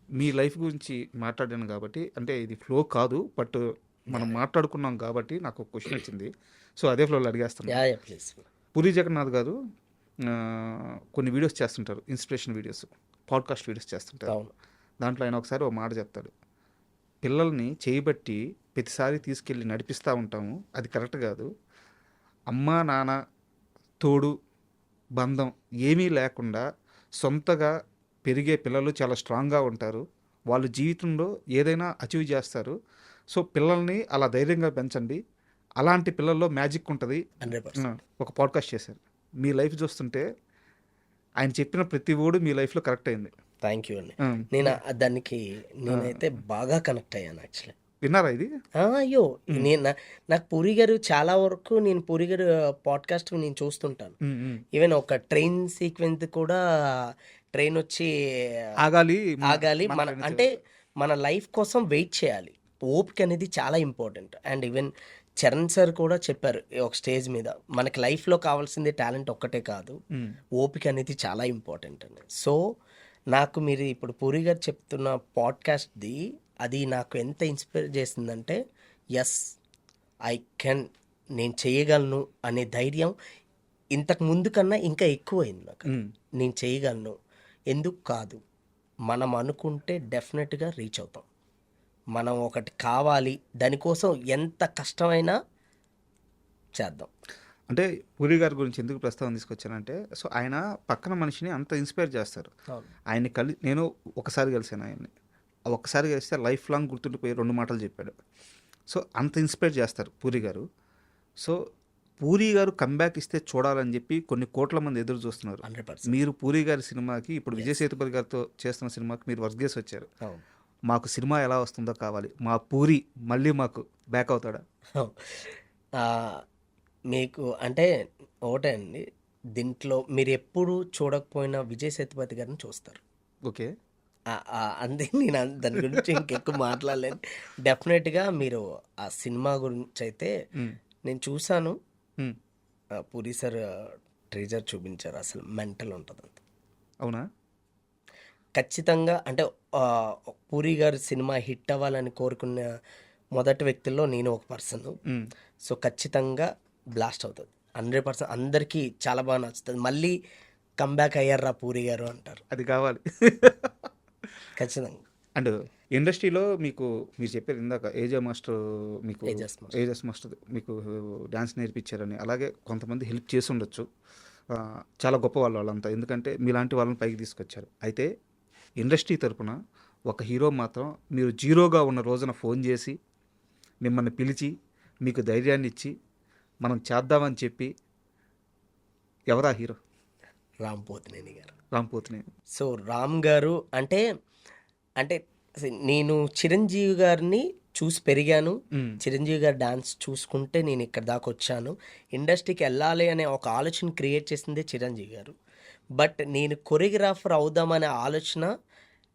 మీ లైఫ్ గురించి మాట్లాడాను కాబట్టి అంటే ఇది ఫ్లో కాదు బట్ మనం మాట్లాడుకున్నాం కాబట్టి నాకు ఒక క్వశ్చన్ వచ్చింది. సో అదే ఫ్లోలో అడిగేస్తాను. Yeah please. పూరి జగన్నాథ్ గారు కొన్ని వీడియోస్ చేస్తుంటారు, ఇన్స్పిరేషన్ వీడియోస్, పాడ్కాస్ట్ వీడియోస్ చేస్తుంటారు. అవును. దాంట్లో ఆయన ఒకసారి ఒక మాట చెప్తాడు, పిల్లల్ని చేయబట్టి ప్రతిసారి తీసుకెళ్ళి నడిపిస్తూ ఉంటాము, అది కరెక్ట్ కాదు. అమ్మ నాన్న తోడు బంధం ఏమీ లేకుండా సొంతగా పెరిగే పిల్లలు చాలా స్ట్రాంగ్గా ఉంటారు, వాళ్ళు జీవితంలో ఏదైనా అచీవ్ చేస్తారు. సో పిల్లల్ని అలా ధైర్యంగా పెంచండి, అలాంటి పిల్లల్లో మ్యాజిక్ ఉంటుంది. 100%. ఒక పాడ్కాస్ట్ చేశారు. మీ లైఫ్ చూస్తుంటే ఆయన చెప్పిన ప్రతి ఓడు మీ లైఫ్లో కరెక్ట్ అయింది. థ్యాంక్ యూ అండి. నేను దానికి నేనైతే బాగా కనెక్ట్ అయ్యాను యాక్చువల్లీ. విన్నారా ఇది? అయ్యో, నేను నాకు పూరి గారు చాలా వరకు నేను పూరి గారు పాడ్కాస్ట్ నేను చూస్తుంటాను. ఈవెన్ ఒక ట్రైన్ సీక్వెన్స్ కూడా, ట్రైన్ వచ్చి ఆగాలి మన అంటే మన లైఫ్ కోసం వెయిట్ చేయాలి, ఓపిక అనేది చాలా important. And even Charan sir కూడా చెప్పారు ఒక స్టేజ్ మీద, మనకి లైఫ్లో కావాల్సింది టాలెంట్ ఒక్కటే కాదు, ఓపిక అనేది చాలా ఇంపార్టెంట్ అని. సో నాకు మీరు ఇప్పుడు పూరి గారు చెప్తున్న పాడ్కాస్ట్ది అది నాకు ఎంత ఇన్స్పైర్ చేసిందంటే, ఎస్ ఐ కెన్, నేను చేయగలను అనే ధైర్యం ఇంతకు ముందు కన్నా ఇంకా ఎక్కువైంది నాకు. నేను చేయగలను, ఎందుకు కాదు, మనం అనుకుంటే డెఫినెట్గా రీచ్ అవుతాం. మనం ఒకటి కావాలి, దానికోసం ఎంత కష్టమైనా చేద్దాం. అంటే పూరి గారి గురించి ఎందుకు ప్రస్తావన తీసుకొచ్చానంటే, సో ఆయన పక్కన మనిషిని అంత ఇన్స్పైర్ చేస్తారు. ఆయన్ని నేను ఒకసారి కలిసాను ఆయన్ని, ఒక్కసారి కలిస్తే లైఫ్ లాంగ్ గుర్తుండిపోయి 2 మాటలు చెప్పాడు. సో అంత ఇన్స్పైర్ చేస్తారు పూరి గారు. సో పూరి గారు కంబ్యాక్ ఇస్తే చూడాలని చెప్పి కొన్ని కోట్ల మంది ఎదురు చూస్తున్నారు. 100%. మీరు పూరి గారి సినిమాకి, ఇప్పుడు విజయ్ సేతుపతి గారితో చేస్తున్న సినిమాకి మీరు వర్క్ చేసి వచ్చారు. మాకు సినిమా ఎలా వస్తుందో కావాలి, మా పూరి మళ్ళీ మాకు బ్యాక్ అవుతాడా? మీకు అంటే ఒకటే అండి, దీంట్లో మీరు ఎప్పుడు చూడకపోయినా విజయ్ సేతుపతి గారిని చూస్తారు. ఓకే. అంతే, నేను దాని గురించి ఇంకెక్కువ మాట్లాడలేను. డెఫినెట్గా మీరు ఆ సినిమా గురించి అయితే నేను చూసాను. పూరి సార్ ట్రేజర్ చూపించారు, అసలు మెంటల్ ఉంటుంది అంత. అవునా? ఖచ్చితంగా అంటే పూరి గారి సినిమా హిట్ అవ్వాలని కోరుకున్న మొదటి వ్యక్తుల్లో నేను ఒక పర్సన్. సో ఖచ్చితంగా బ్లాస్ట్ అవుతుంది 100%. అందరికీ చాలా బాగా నచ్చుతుంది. మళ్ళీ కంబ్యాక్ అయ్యారా పూరి గారు అంటారు. అది కావాలి ఖచ్చితంగా. అండ్ ఇండస్ట్రీలో మీకు మీరు చెప్పారు ఇందాక ఏజా మాస్టర్, మీకు ఏజస్ మాస్టర్ మీకు డ్యాన్స్ నేర్పించారని, అలాగే కొంతమంది హెల్ప్ చేసి ఉండొచ్చు, చాలా గొప్ప వాళ్ళంతా, ఎందుకంటే మీలాంటి వాళ్ళని పైకి తీసుకొచ్చారు. అయితే ఇండస్ట్రీ తరపున ఒక హీరో మాత్రం మీరు జీరోగా ఉన్న రోజున ఫోన్ చేసి మిమ్మల్ని పిలిచి మీకు ధైర్యాన్ని ఇచ్చి మనం చేద్దామని చెప్పి ఎవరా హీరో? రామ్ పోతినేని గారు. రామ్ పోతినేని. సో రామ్ గారు అంటే అంటే నేను చిరంజీవి గారిని చూసి పెరిగాను. చిరంజీవి గారి డాన్స్ చూసుకుంటే నేను ఇక్కడ దాకా వచ్చాను. ఇండస్ట్రీకి వెళ్ళాలి అనే ఒక ఆలోచన క్రియేట్ చేసిందే చిరంజీవి గారు. బట్ నేను కొరియోగ్రాఫర్ అవుదామనే ఆలోచన,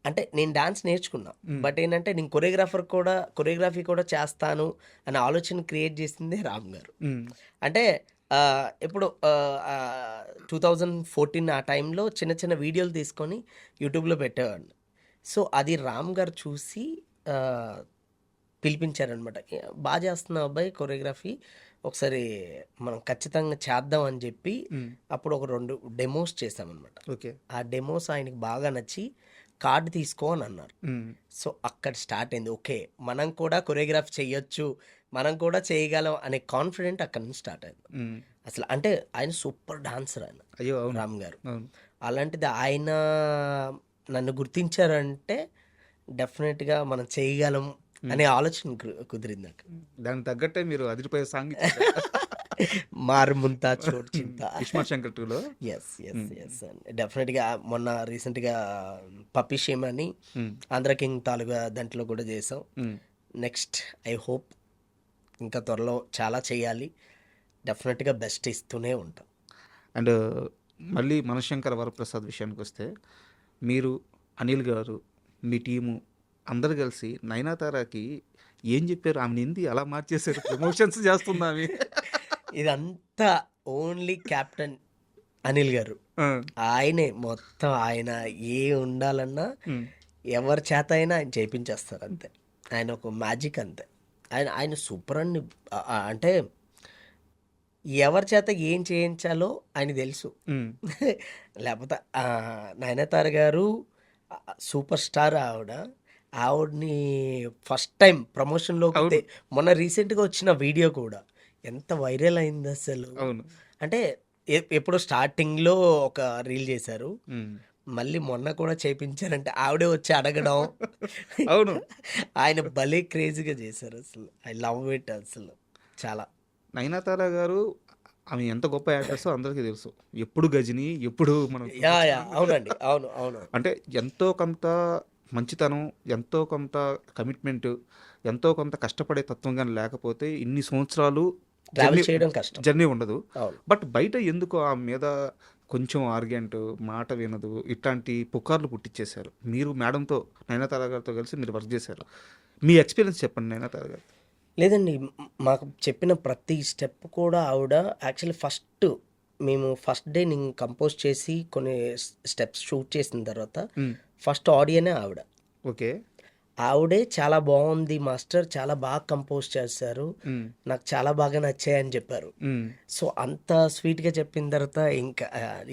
అంటే నేను డాన్స్ నేర్చుకున్నా, బట్ ఏంటంటే నేను కొరియోగ్రఫీ కూడా చేస్తాను అనే ఆలోచన క్రియేట్ చేసిందే రామ్ గారు. అంటే ఇప్పుడు 2014 ఆ టైంలో చిన్న చిన్న వీడియోలు తీసుకొని యూట్యూబ్లో పెట్టేవాడిని. సో అది రామ్ గారు చూసి పిలిపించారనమాట. బాగా చేస్తున్నావు అబ్బాయి కొరియోగ్రఫీ, ఒకసారి మనం ఖచ్చితంగా చేద్దాం అని చెప్పి అప్పుడు ఒక 2 డెమోస్ చేసామన్నమాట. ఓకే. ఆ డెమోస్ ఆయనకి బాగా నచ్చి కార్డు తీసుకో అని అన్నారు. సో అక్కడ స్టార్ట్ అయింది, ఓకే మనం కూడా కొరియోగ్రాఫ్ చేయొచ్చు, మనం కూడా చేయగలం అనే కాన్ఫిడెంట్ అక్కడ నుంచి స్టార్ట్ అయింది. అసలు అంటే ఆయన సూపర్ డాన్సర్ ఆయన. అయ్యో రామ్ గారు. అలాంటిది ఆయన నన్ను గుర్తించారంటే డెఫినెట్గా మనం చేయగలం అనే ఆలోచన కుదిరింది నాకు. దానికి తగ్గట్టే మీరు అదిరిపోయే సాంగ్ మారుముంతా చోటు చింత ఇస్మార్ట్ శంకర్ 2లో. ఎస్ డెఫినెట్గా మొన్న రీసెంట్గా పప్పీ షేమ్ అని ఆంధ్ర కింగ్ తాలూకా దాంట్లో కూడా చేసాం. నెక్స్ట్ ఐ హోప్ ఇంకా త్వరలో చాలా చేయాలి, డెఫినెట్గా బెస్ట్ ఇస్తూనే ఉంటాం. అండ్ మళ్ళీ మనశంకర వరప్రసాద్ విషయానికి వస్తే, మీరు అనిల్ గారు మీ టీము అందరు కలిసి నయనతారకి ఏం చెప్పారు? ఆమె నింది అలా మార్చేశారు, ప్రమోషన్స్ చేస్తుంది ఆమె. ఇదంతా ఓన్లీ కెప్టెన్ అనిల్ గారు, ఆయనే మొత్తం. ఆయన ఏ ఉండాలన్నా ఎవరి చేత అయినా ఆయన చేయించేస్తారు అంతే. ఆయన ఒక మ్యాజిక్ అంతే. ఆయన సూపర్ అండి. అంటే ఎవరి చేత ఏం చేయించాలో ఆయన తెలుసు. లేకపోతే నయనతార గారు సూపర్ స్టార్. ఆవిడని ఫస్ట్ టైం ప్రమోషన్లోకి మొన్న రీసెంట్గా వచ్చిన వీడియో కూడా ఎంత వైరల్ అయింది అసలు. అంటే ఎప్పుడో స్టార్టింగ్లో ఒక రీల్ చేశారు, మళ్ళీ మొన్న కూడా చేయించారంటే ఆవిడే వచ్చి అడగడం. అవును, ఆయన భలే క్రేజీగా చేశారు అసలు. ఐ లవ్ ఇట్ అసలు చాలా. నయనతార గారు ఆమె ఎంత గొప్ప యాక్టర్స్ అందరికీ తెలుసు. ఎప్పుడు గజని, ఎప్పుడు మనం అవునండి, అవును అవును. అంటే ఎంతో కొంత మంచితనం, ఎంతో కొంత కమిట్మెంట్, ఎంతో కొంత కష్టపడే తత్వం కానీ లేకపోతే ఇన్ని సంవత్సరాలు ట్రావెల్ చేయడం కష్టం, జర్నీ ఉండదు. అవును. బట్ బయట ఎందుకు ఆమె మీద కొంచెం ఆర్గ్యుమెంట్, మాట వినదు, ఇట్లాంటి పుకార్లు పుట్టించేశారు. మీరు మేడంతో, నయనతార గారితో కలిసి మీరు వర్క్ చేశారు. మీ ఎక్స్పీరియన్స్ చెప్పండి నయనతార గారు. లేదండి, మాకు చెప్పిన ప్రతి స్టెప్ కూడా ఆవిడ యాక్చువల్లీ మేము ఫస్ట్ డే నేను కంపోజ్ చేసి కొన్ని స్టెప్స్ షూట్ చేసిన తర్వాత ఫస్ట్ ఆడియోనే ఆవిడ. ఓకే. ఆవిడే చాలా బాగుంది మాస్టర్, చాలా బాగా కంపోజ్ చేశారు, నాకు చాలా బాగా నచ్చాయని చెప్పారు. సో అంత స్వీట్గా చెప్పిన తర్వాత ఇంకా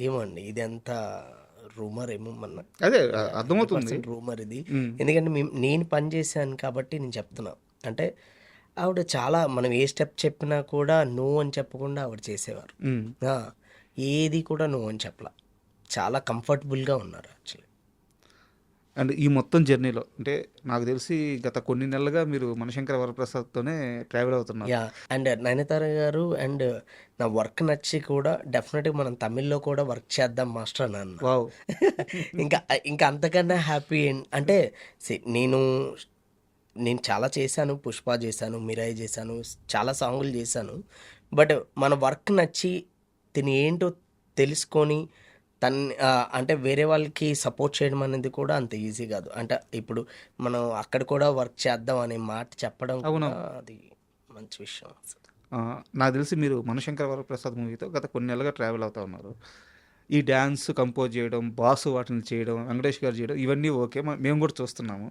ఏమండి ఇది అంత రూమర్ ఏమో మన అదే అర్థమవుతుంది, రూమర్ ఇది. ఎందుకంటే నేను పని చేశాను కాబట్టి నేను చెప్తున్నా. అంటే ఆవిడ చాలా, మనం ఏ స్టెప్ చెప్పినా కూడా నో అని చెప్పకుండా ఆవిడ చేసేవారు. ఏది కూడా నో అని చెప్పలా, చాలా కంఫర్టబుల్గా ఉన్నారు యాక్చువల్లీ. అండ్ ఈ మొత్తం జర్నీలో అంటే నాకు తెలిసి గత కొన్ని నెలలుగా మీరు మనశంకర వరప్రసాద్తోనే ట్రావెల్ అవుతున్నారు. అండ్ నయనతార గారు అండ్ నా వర్క్ నచ్చి కూడా డెఫినెట్గా మనం తమిళ్లో కూడా వర్క్ చేద్దాం మాస్టర్ అని అన్న. వావ్. ఇంకా అంతకన్నా హ్యాపీ. అంటే నేను చాలా చేశాను, పుష్ప చేశాను, మిరాయి చేశాను, చాలా సాంగులు చేశాను. బట్ మన వర్క్ నచ్చి తిని ఏంటో తెలుసుకొని అంటే వేరే వాళ్ళకి సపోర్ట్ చేయడం అనేది కూడా అంత ఈజీ కాదు. అంటే ఇప్పుడు మనం అక్కడ కూడా వర్క్ చేద్దాం అనే మాట చెప్పడం అది మంచి విషయం. నాకు తెలిసి మీరు మనశంకర వరప్రసాద్ మూవీతో గత కొన్ని నెలలుగా ట్రావెల్ అవుతూ ఉన్నారు. ఈ డ్యాన్స్ కంపోజ్ చేయడం, బాసు వాటిని చేయడం, వెంకటేష్ గారు చేయడం, ఇవన్నీ ఓకే, మేము కూడా చూస్తున్నాము.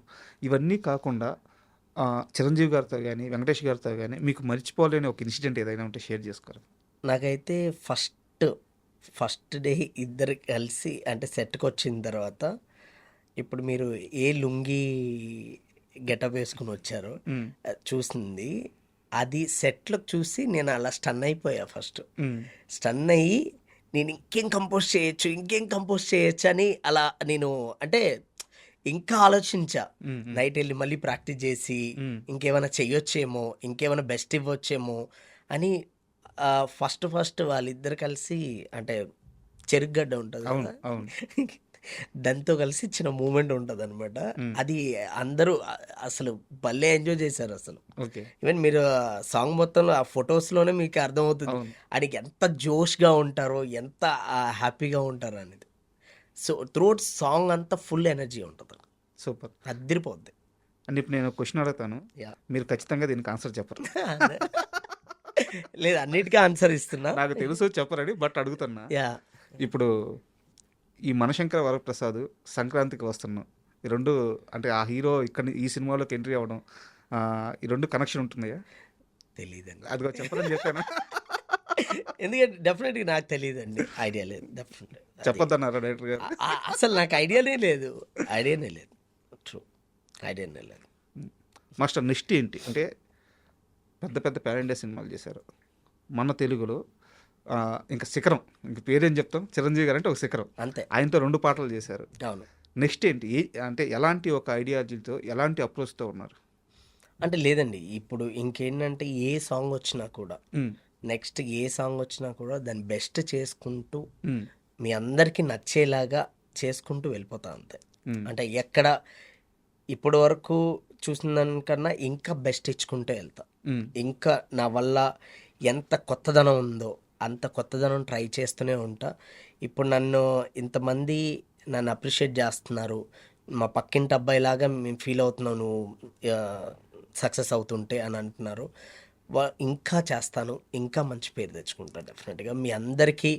ఇవన్నీ కాకుండా చిరంజీవి గారితో కానీ వెంకటేష్ గారితో కానీ మీకు మర్చిపోలేని ఒక ఇన్సిడెంట్ ఏదైనా ఉంటే షేర్ చేసుకోరు. నాకైతే ఫస్ట్ డే ఇద్దరు కలిసి అంటే సెట్కి వచ్చిన తర్వాత, ఇప్పుడు మీరు ఏ లుంగి గెటప్ వేసుకుని వచ్చారో చూసింది, అది సెట్లో చూసి నేను అలా స్టన్ అయిపోయా. ఫస్ట్ స్టన్ అయ్యి నేను ఇంకేం కంపోజ్ చేయొచ్చు అని అలా నేను అంటే ఇంకా ఆలోచించా. నైట్ వెళ్ళి మళ్ళీ ప్రాక్టీస్ చేసి ఇంకేమైనా చెయ్యొచ్చేమో, ఇంకేమైనా బెస్ట్ ఇవ్వచ్చేమో అని. ఫస్ట్ వాళ్ళిద్దరు కలిసి అంటే చెరుగ్గడ్డ ఉంటుంది కదా, దాంతో కలిసి చిన్న మూమెంట్ ఉంటుంది అనమాట. అది అందరూ అసలు భలే ఎంజాయ్ చేశారు అసలు. ఈవెన్ మీరు సాంగ్ మొత్తంలో ఆ ఫొటోస్లోనే మీకు అర్థమవుతుంది ఆయనకి ఎంత జోష్గా ఉంటారో, ఎంత హ్యాపీగా ఉంటారో అనేది. సో త్రూఅవుట్ సాంగ్ అంతా ఫుల్ ఎనర్జీ ఉంటుంది. సూపర్, అదిరిపోద్ది. అంటే ఇప్పుడు నేను క్వశ్చన్ అడుగుతాను, మీరు ఖచ్చితంగా దీనికి ఆన్సర్ చెప్పరు. లేదు, అన్నిటికీ ఆన్సర్ ఇస్తున్నా. నాకు తెలుసు చెప్పరని, బట్ అడుగుతున్నా. ఇప్పుడు ఈ మనశంకర వరప్రసాద్ సంక్రాంతికి వస్తున్నాం, ఈ రెండు అంటే ఆ హీరో ఇక్కడ ఈ సినిమాలోకి ఎంట్రీ అవ్వడం, ఈ రెండు కనెక్షన్ ఉంటుందయ్యా? తెలీదండి, అదిగో చెప్పరని చెప్పాను. ఎందుకంటే డెఫినెట్గా నాకు తెలియదండి, ఐడియా లేదు. డెఫినెట్ చెప్పొద్దన్నారా డైరెక్టర్ గారు? అసలు నాకు ఐడియానే లేదు. ట్రూ, ఐడియానే లేదు. మాస్టర్ నెక్స్ట్ ఏంటి అంటే, పెద్ద పెద్ద ప్యారెండే సినిమాలు చేశారు మన తెలుగులో. ఇంకా శిఖరం, ఇంక పేరేం చెప్తాం, చిరంజీవి గారు అంటే ఒక శిఖరం అంతే. ఆయనతో 2 పాటలు చేశారు. అవును. నెక్స్ట్ ఏంటి అంటే ఎలాంటి ఒక ఐడియాలజీతో, ఎలాంటి అప్రోచ్తో ఉన్నారు? అంటే లేదండి, ఇప్పుడు ఇంకేంటంటే ఏ సాంగ్ వచ్చినా కూడా, నెక్స్ట్ ఏ సాంగ్ వచ్చినా కూడా దాన్ని బెస్ట్ చేసుకుంటూ మీ అందరికీ నచ్చేలాగా చేసుకుంటూ వెళ్ళిపోతా అంతే. అంటే ఎక్కడ ఇప్పటి వరకు చూసిన దానికన్నా ఇంకా బెస్ట్ ఇచ్చుకుంటూ వెళ్తా. ఉమ్, ఇంకా నా వల్ల ఎంత కొత్తదనం ఉందో అంత కొత్తదనం ట్రై చేస్తూనే ఉంటా. ఇప్పుడు ఇంతమంది నన్ను అప్రిషియేట్ చేస్తున్నారు. మా పక్కింటి అబ్బాయిలాగా మేము ఫీల్ అవుతున్నావు నువ్వు సక్సెస్ అవుతుంటే అని అంటున్నారు. ఇంకా చేస్తాను, ఇంకా మంచి పేరు తెచ్చుకుంటాను డెఫినెట్గా. మీ అందరికీ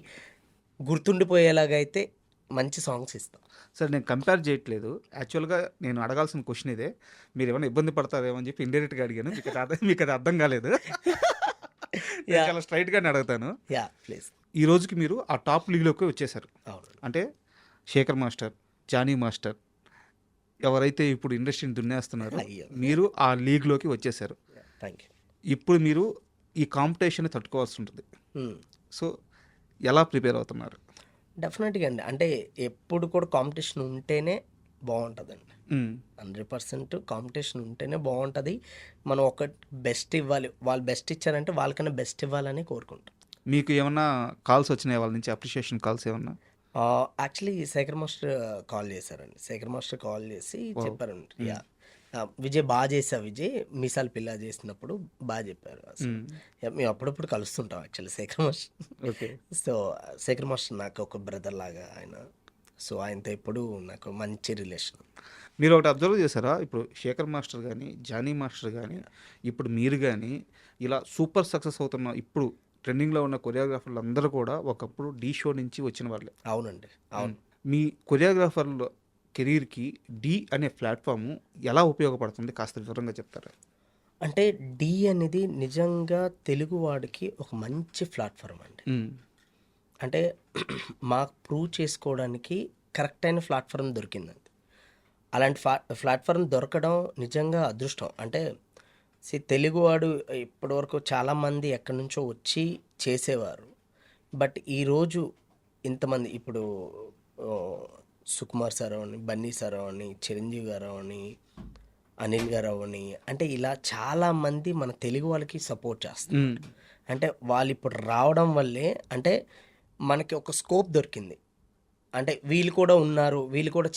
గుర్తుండిపోయేలాగా అయితే మంచి సాంగ్స్ ఇస్తాను. సరే నేను కంపేర్ చేయట్లేదు. యాక్చువల్గా నేను అడగాల్సిన క్వశ్చన్ ఇదే. మీరు ఏమైనా ఇబ్బంది పడతారేమో అని చెప్పి ఇండైరెక్ట్గా అడిగాను. మీకు అది అర్థం కాలేదు. నేను చాలా స్ట్రైట్గానే అడుగుతాను. Yeah please. ఈ రోజుకి మీరు ఆ టాప్ లీగ్లోకి వచ్చేసారు. అవును. అంటే శేఖర్ మాస్టర్, జానీ మాస్టర్ ఎవరైతే ఇప్పుడు ఇండస్ట్రీని దున్నేస్తున్నారో అయ్యో. మీరు ఆ లీగ్లోకి వచ్చేసారు. Thank you. ఇప్పుడు మీరు ఈ కాంపిటీషన్ తట్టుకోవాల్సి ఉంటుంది. సో ఎలా ప్రిపేర్ అవుతున్నారు? డెఫినెట్గా అండి. అంటే ఎప్పుడు కూడా కాంపిటీషన్ ఉంటేనే బాగుంటుందండి. ఉమ్, 100% కాంపిటీషన్ ఉంటేనే బాగుంటుంది. మనం ఒక బెస్ట్ ఇవ్వాలి, వాళ్ళు బెస్ట్ ఇచ్చారంటే వాళ్ళకన్నా బెస్ట్ ఇవ్వాలని కోరుకుంటాం. మీకు ఏమన్నా కాల్స్ వచ్చినాయి వాళ్ళ నుంచి, అప్రిషియేషన్ కాల్స్ ఏమన్నా? యాక్చువల్లీ శేఖర్ మాస్టర్ కాల్ చేశారండి. శేఖర్ మాస్టర్ కాల్ చేసి చెప్పారండి, యా విజయ్ బాగా చేసావు విజయ్, మీసాలు పిల్ల చేసినప్పుడు బాగా చెప్పారు అసలు. మేము అప్పుడప్పుడు కలుస్తుంటాం actually Sekhar master. Okay. So Sekhar master నాకు ఒక బ్రదర్ లాగా ఆయన. సో ఆయనతో ఎప్పుడు నాకు మంచి రిలేషన్. మీరు ఒకటి అబ్జర్వ్ చేశారా? ఇప్పుడు శేఖర్ మాస్టర్ కానీ, జానీ మాస్టర్ కానీ, ఇప్పుడు మీరు కానీ ఇలా సూపర్ సక్సెస్ అవుతున్న ఇప్పుడు ట్రెండింగ్లో ఉన్న కొరియోగ్రాఫర్లు అందరూ కూడా ఒకప్పుడు డీ షో నుంచి వచ్చిన వాళ్ళే. అవునండి, అవును. మీ కొరియోగ్రాఫర్ల కెరీర్కి డీ అనే ప్లాట్ఫాము ఎలా ఉపయోగపడుతుంది కాస్త వివరంగా చెప్తారా? అంటే డి అనేది నిజంగా తెలుగు వాడికి ఒక మంచి ప్లాట్ఫామ్ అండి. అంటే మాకు ప్రూవ్ చేసుకోవడానికి కరెక్ట్ అయిన ప్లాట్ఫామ్ దొరికిందండి. అలాంటి ప్లాట్ఫామ్ దొరకడం నిజంగా అదృష్టం. అంటే తెలుగువాడు ఇప్పటివరకు చాలామంది ఎక్కడి నుంచో వచ్చి చేసేవారు. బట్ ఈరోజు ఇంతమంది ఇప్పుడు సుకుమార్ సార్ అవని, బన్నీ సార్ అవని, చిరంజీవి గారు అవని, అనిల్ గారు అవని, అంటే ఇలా చాలామంది మన తెలుగు వాళ్ళకి సపోర్ట్ చేస్తారు. అంటే వాళ్ళు ఇప్పుడు రావడం వల్లే అంటే మనకి ఒక స్కోప్ దొరికింది. అంటే వీళ్ళు కూడా ఉన్నారు, వీళ్ళు కూడా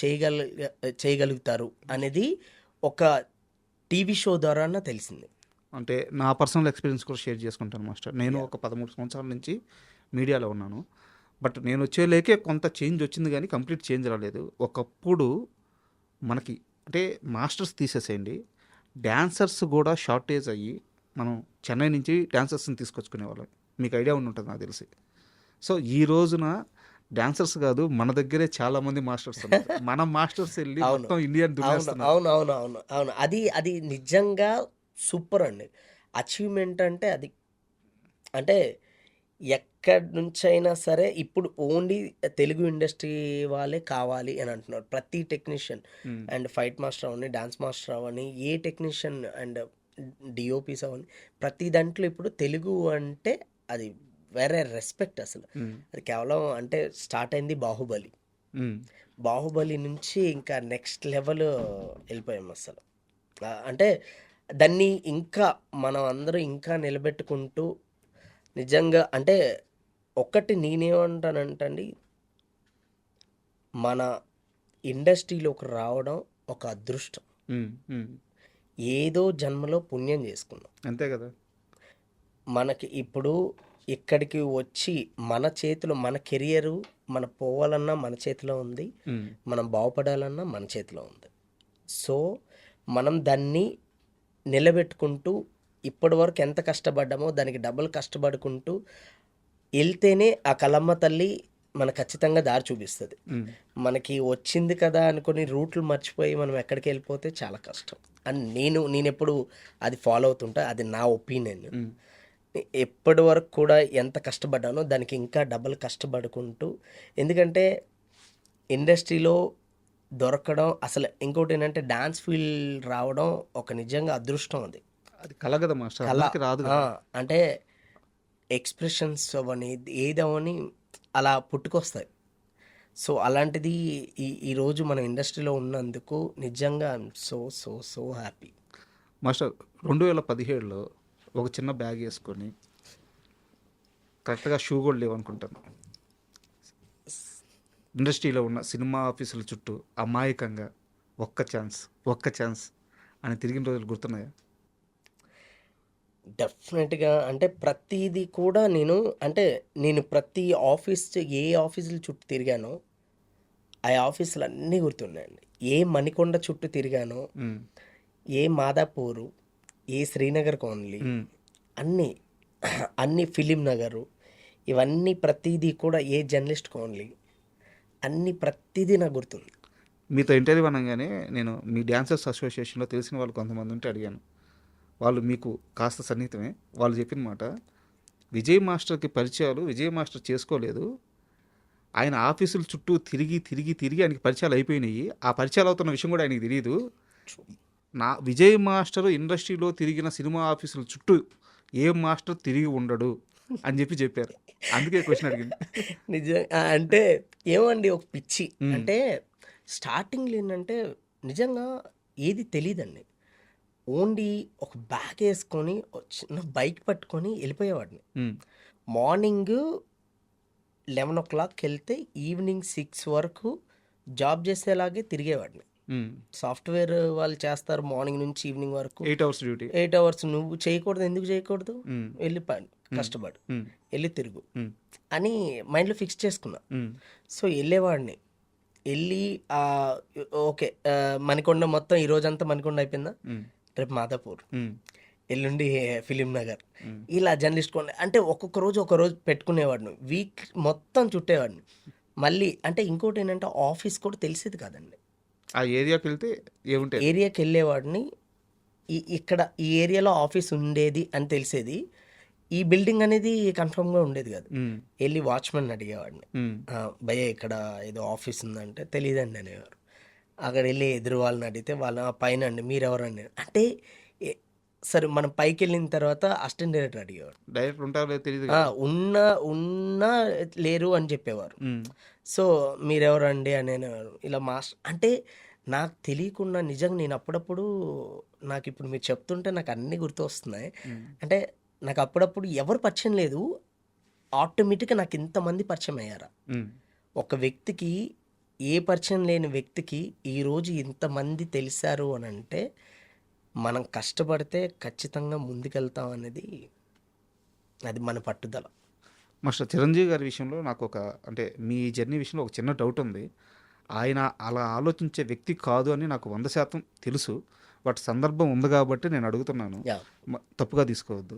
చేయగలుగుతారు అనేది ఒక టీవీ షో ద్వారా తెలిసింది. అంటే నా పర్సనల్ ఎక్స్పీరియన్స్ కూడా షేర్ చేసుకుంటాను మాస్టర్. నేను ఒక 13 సంవత్సరాల నుంచి మీడియాలో ఉన్నాను. బట్ నేను వచ్చేలేకే కొంత చేంజ్ వచ్చింది కానీ కంప్లీట్ చేంజ్ రాలేదు. ఒకప్పుడు మనకి అంటే మాస్టర్స్ తీసేసేయండి, డ్యాన్సర్స్ కూడా షార్టేజ్ అయ్యి మనం చెన్నై నుంచి డ్యాన్సర్స్ని తీసుకొచ్చుకునేవాళ్ళం. మీకు ఐడియా ఉండి ఉంటుంది నాకు తెలిసి. సో ఈ రోజున డాన్సర్స్ కాదు, మన దగ్గరే చాలా మంది మాస్టర్స్ ఉన్నారు. మన మాస్టర్స్ వెళ్ళి మొత్తం ఇండియన్ దున్నేస్తున్నారు. అవును అవును అవును అవును. అది నిజంగా సూపర్ అండి. అచీవ్మెంట్ అంటే అది. అంటే ఎక్కడి నుంచైనా సరే ఇప్పుడు ఓన్లీ తెలుగు ఇండస్ట్రీ వాళ్ళే కావాలి అని అంటున్నారు. ప్రతి టెక్నీషియన్ అండ్ ఫైట్ మాస్టర్ అవని, డాన్స్ మాస్టర్ అవని, ఏ టెక్నీషియన్ అండ్ డిఓపీస్ అవని, ప్రతి దాంట్లో ఇప్పుడు తెలుగు అంటే అది వేరే రెస్పెక్ట్ అసలు. అది కేవలం అంటే స్టార్ట్ అయింది బాహుబలి. బాహుబలి నుంచి ఇంకా నెక్స్ట్ లెవెల్ వెళ్ళిపోయాం అసలు. అంటే దాన్ని ఇంకా మనం అందరూ ఇంకా నిలబెట్టుకుంటూ నిజంగా అంటే ఒక్కటి నేనేమంటానంటండి, మన ఇండస్ట్రీలోకి రావడం ఒక అదృష్టం. ఏదో జన్మలో పుణ్యం చేసుకున్నాం, అంతే కదా. మనకి ఇప్పుడు ఇక్కడికి వచ్చి మన చేతిలో మన కెరియరు మన పోవాలన్నా మన చేతిలో ఉంది, మనం బాగుపడాలన్నా మన చేతిలో ఉంది. సో మనం దాన్ని నిలబెట్టుకుంటూ ఇప్పటి వరకు ఎంత కష్టపడ్డామో దానికి డబుల్ కష్టపడుకుంటూ వెళ్తేనే ఆ కలమ్మ తల్లి మనకు ఖచ్చితంగా దారి చూపిస్తుంది. మనకి వచ్చింది కదా అనుకుని రూట్లు మర్చిపోయి మనం ఎక్కడికి వెళ్ళిపోతే చాలా కష్టం అని నేను ఎప్పుడు అది ఫాలో అవుతుంటా. అది నా ఒపీనియన్. ఎప్పటి వరకు కూడా ఎంత కష్టపడ్డానో దానికి ఇంకా డబల్ కష్టపడుకుంటూ, ఎందుకంటే ఇండస్ట్రీలో దొరకడం అసలు ఇంకోటి ఏంటంటే డాన్స్ ఫీల్డ్ రావడం ఒక నిజంగా అదృష్టం. అది కళ కదా మాస్టర్, అందరికీ రాదు. అంటే ఎక్స్ప్రెషన్స్ అవని ఏదవని అలా పుట్టుకొస్తాయి. సో అలాంటిది ఈరోజు మన ఇండస్ట్రీలో ఉన్నందుకు నిజంగా I'm so so so happy. Master 2017లో ఒక చిన్న బ్యాగ్ వేసుకొని కరెక్ట్గా షూ కూడా లేవనుకుంటాను, ఇండస్ట్రీలో ఉన్న సినిమా ఆఫీసుల చుట్టూ అమాయకంగా ఒక్క ఛాన్స్ అని తిరిగిన రోజులు గుర్తున్నాయా? డెఫినెట్‌గా అంటే ప్రతీది కూడా నేను ప్రతి ఏ ఆఫీసుల చుట్టూ తిరిగానో, ఆ ఆఫీసులన్నీ గుర్తున్నాయండి. ఏ మణికొండ చుట్టూ తిరిగానో, హ్మ్. ఏ మాదాపూరు, ఏ శ్రీనగర్ కాలనీ, హ్మ్. అన్ని ఫిలిం నగరు, ఇవన్నీ ప్రతీదీ కూడా ఏ జర్నలిస్ట్ కాలనీ, ప్రతీదీ నాకు గుర్తుంది. మీతో ఇంటర్వ్యూ అనగానే నేను మీ డాన్సర్స్ అసోసియేషన్‌లో తెలిసిన వాళ్ళు కొంతమంది ఉంటే అడిగాను. వాళ్ళు మీకు కాస్త సన్నిహితమే. వాళ్ళు చెప్పిన మాట, విజయ్ మాస్టర్‌కి పరిచయాలు విజయ్ మాస్టర్ చేసుకోలేదు. ఆయన ఆఫీసుల చుట్టూ తిరిగి ఆయనకి పరిచయాలు అయిపోయినాయి. ఆ పరిచయాలు అవుతున్న విషయం కూడా ఆయనకి తెలీదు. విజయ్ మాస్టర్ ఇండస్ట్రీలో తిరిగిన సినిమా ఆఫీసుల చుట్టూ ఏ మాస్టర్ తిరిగి ఉండడు అని చెప్పారు. అందుకే క్వశ్చన్ అడిగింది. అంటే ఏమండి ఒక పిచ్చి. హ్మ్. అంటే స్టార్టింగ్‌లో ఏంటంటే నిజంగా ఏది తెలీదండి. ఓన్లీ ఒక బ్యాగ్ ఏసుకొని, ఒక చిన్న బైక్ పట్టుకొని వెళ్ళిపోయేవాడిని. హ్మ్. మార్నింగు 11:00కి వెళ్తే ఈవినింగ్ 6 వరకు జాబ్ చేసేలాగే తిరిగేవాడిని. హ్మ్. సాఫ్ట్‌వేర్ వాళ్ళు చేస్తారు మార్నింగ్ నుంచి ఈవినింగ్ వరకు. 8 అవర్స్ డ్యూటీ. 8 అవర్స్ నువ్వు చేయకూడదు. ఎందుకు చేయకూడదు? హ్మ్. వెళ్ళి కష్టపడు. హ్మ్. వెళ్ళి తిరుగు హ్మ్. అని మైండ్‌లో ఫిక్స్ చేసుకున్నా. హ్మ్. సో వెళ్ళేవాడిని. వెళ్ళి ఓకే, మణికొండ మొత్తం ఈ రోజంతా మణికొండ అయిపోయిందా? హ్మ్. రేపు మాదాపూర్, హ్మ్. ఎల్లుండి ఫిలిం నగర్, హ్మ్. ఇలా జర్నలిస్ట్ కాలనీ అంటే ఒక్కొక్క రోజు పెట్టుకునేవాడిని. వీక్ మొత్తం చుట్టేవాడిని. మళ్ళీ అంటే ఇంకోటి ఏంటంటే ఆఫీస్ కూడా తెలిసేది కాదండి. ఆ ఏరియాకి వెళ్తే ఏముంటాయి? ఏరియాకి వెళ్ళేవాడిని. ఈ ఏరియాలో ఆఫీస్ ఉండేది అని తెలిసేది. ఈ బిల్డింగ్ అనేది కన్ఫర్మ్గా ఉండేది కాదు. హ్మ్. వెళ్ళి వాచ్మెన్ అడిగేవాడిని, హ్మ్. భయ్యా ఇక్కడ ఏదో ఆఫీస్ ఉందంటే తెలియదండి అనేవారు. అక్కడ వెళ్ళి ఎదురు వాళ్ళని అడిగితే వాళ్ళ పైన అండి మీరెవరండి అంటే ఏ- సరే మనం పైకి వెళ్ళిన తర్వాత అసిస్టెంట్ డైరెక్టర్ అడిగేవాడు. డైరెక్టర్ ఉంటారో లేదో తెలియదు ఆ, కదా. ఉన్నా లేరు అని చెప్పేవారు. హ్మ్. సో మీరెవరండి అని అనేవారు. ఇలా మాస్టర్ అంటే నాకు తెలియకుండా నిజంగా నేను అప్పుడప్పుడు నాకు ఇప్పుడు మీరు చెప్తుంటే నాకు అన్నీ గుర్తు వస్తున్నాయి. హ్మ్. అంటే నాకు అప్పుడప్పుడు ఎవరు పరిచయం లేదు, ఆటోమేటిక్గా నాకు ఇంతమంది పరిచయం అయ్యారా. హ్మ్. ఒక వ్యక్తికి ఏ పరిచయం లేని వ్యక్తికి ఈరోజు ఇంతమంది తెలిసారు అని అంటే మనం కష్టపడితే ఖచ్చితంగా ముందుకెళ్తాం అనేది అది మన పట్టుదల. మాస్టర్ చిరంజీవి గారి విషయంలో నాకు అంటే మీ జర్నీ విషయంలో ఒక చిన్న డౌట్ ఉంది. ఆయన అలా ఆలోచించే వ్యక్తి కాదు అని నాకు 100% తెలుసు. బట్ సందర్భం ఉంది కాబట్టి నేను అడుగుతున్నాను. యా. తప్పుగా తీసుకోవద్దు.